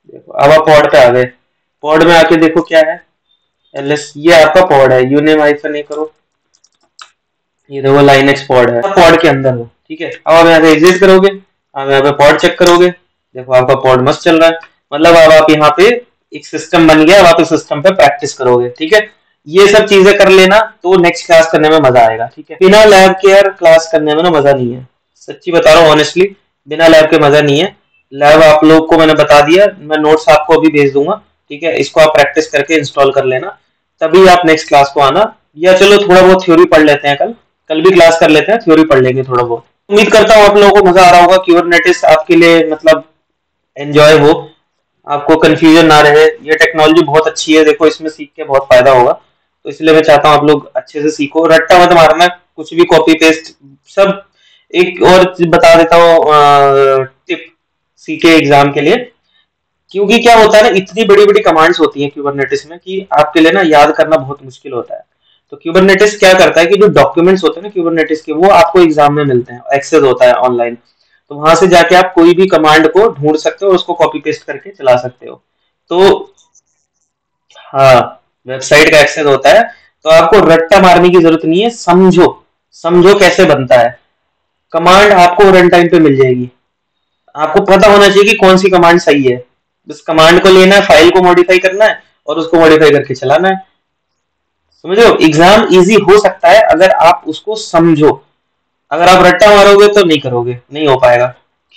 देखो अब आप पॉड पे आ गए। पॉड में आके देखो क्या है, एलएस, ये आपका पॉड है। यूनेम हाइफन ए करो, ये देखो लाइनक्स पॉड है, पॉड के अंदर हो, ठीक है। अब आप यहाँ से एग्जिट करोगे, अब यहाँ पे पॉड चेक करोगे, देखो आपका पॉड मस्त चल रहा है। मतलब अब आप यहाँ पे एक सिस्टम बन गया, अब आप इस सिस्टम पे प्रैक्टिस करोगे, ठीक है। ये सब चीजें कर लेना तो नेक्स्ट क्लास करने में मजा आएगा, ठीक है। बिना लैब केयर क्लास करने में ना मजा नहीं है, सच्ची बता रहा हूँ ऑनेस्टली, बिना लैब के मजा नहीं है। लैब आप लोग को मैंने बता दिया, मैं नोट्स आपको अभी भेज दूंगा, ठीक है। इसको आप प्रैक्टिस करके इंस्टॉल कर लेना, तभी आप नेक्स्ट क्लास को आना। या चलो थोड़ा बहुत थ्योरी पढ़ लेते हैं, कल कल भी क्लास कर लेते हैं, थ्योरी पढ़ लेंगे थोड़ा बहुत। उम्मीद करता हूँ आप लोगों को मजा आ रहा होगा। क्यूबरनेटिस आपके लिए मतलब एंजॉय हो, आपको कंफ्यूजन ना रहे। ये टेक्नोलॉजी बहुत अच्छी है, देखो इसमें सीख के बहुत फायदा होगा। तो इसलिए मैं चाहता हूँ आप लोग अच्छे से सीखो, रट्टा मत मारना, कुछ भी कॉपी पेस्ट सब। एक और बता देता हूँ टिप सीके एग्जाम के लिए, क्योंकि क्या होता है ना, इतनी बड़ी बड़ी कमांड्स होती हैं क्यूबरनेटिस में कि आपके लिए ना याद करना बहुत मुश्किल होता है। तो क्यूबरनेटिस क्या करता है कि जो डॉक्यूमेंट्स होते हैं ना क्यूबरनेटिस के, वो आपको एग्जाम में मिलते हैं, एक्सेस होता है ऑनलाइन। तो वहां से जाके आप कोई भी कमांड को ढूंढ सकते हो और उसको कॉपी पेस्ट करके चला सकते हो। तो हाँ, वेबसाइट का एक्सेस होता है। तो आपको रट्टा मारने की जरूरत नहीं है, समझो, समझो कैसे बनता है। कमांड आपको रन टाइम पे मिल जाएगी, आपको पता होना चाहिए कि कौन सी कमांड सही है। बस कमांड को लेना है, फाइल को मॉडिफाई करना है और उसको मॉडिफाई करके चलाना है। समझ लो, एग्जाम इजी हो सकता है अगर आप उसको समझो। अगर आप रट्टा मारोगे तो नहीं करोगे, नहीं हो पाएगा,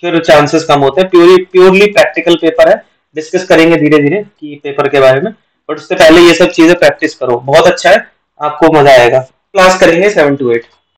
फिर चांसेस कम होते हैं। प्योरली प्रैक्टिकल पेपर है, डिस्कस करेंगे धीरे धीरे कि पेपर के बारे में। बट उससे पहले ये सब चीजें प्रैक्टिस करो, बहुत अच्छा है, आपको मजा आएगा। क्लास करेंगे 7 to 8।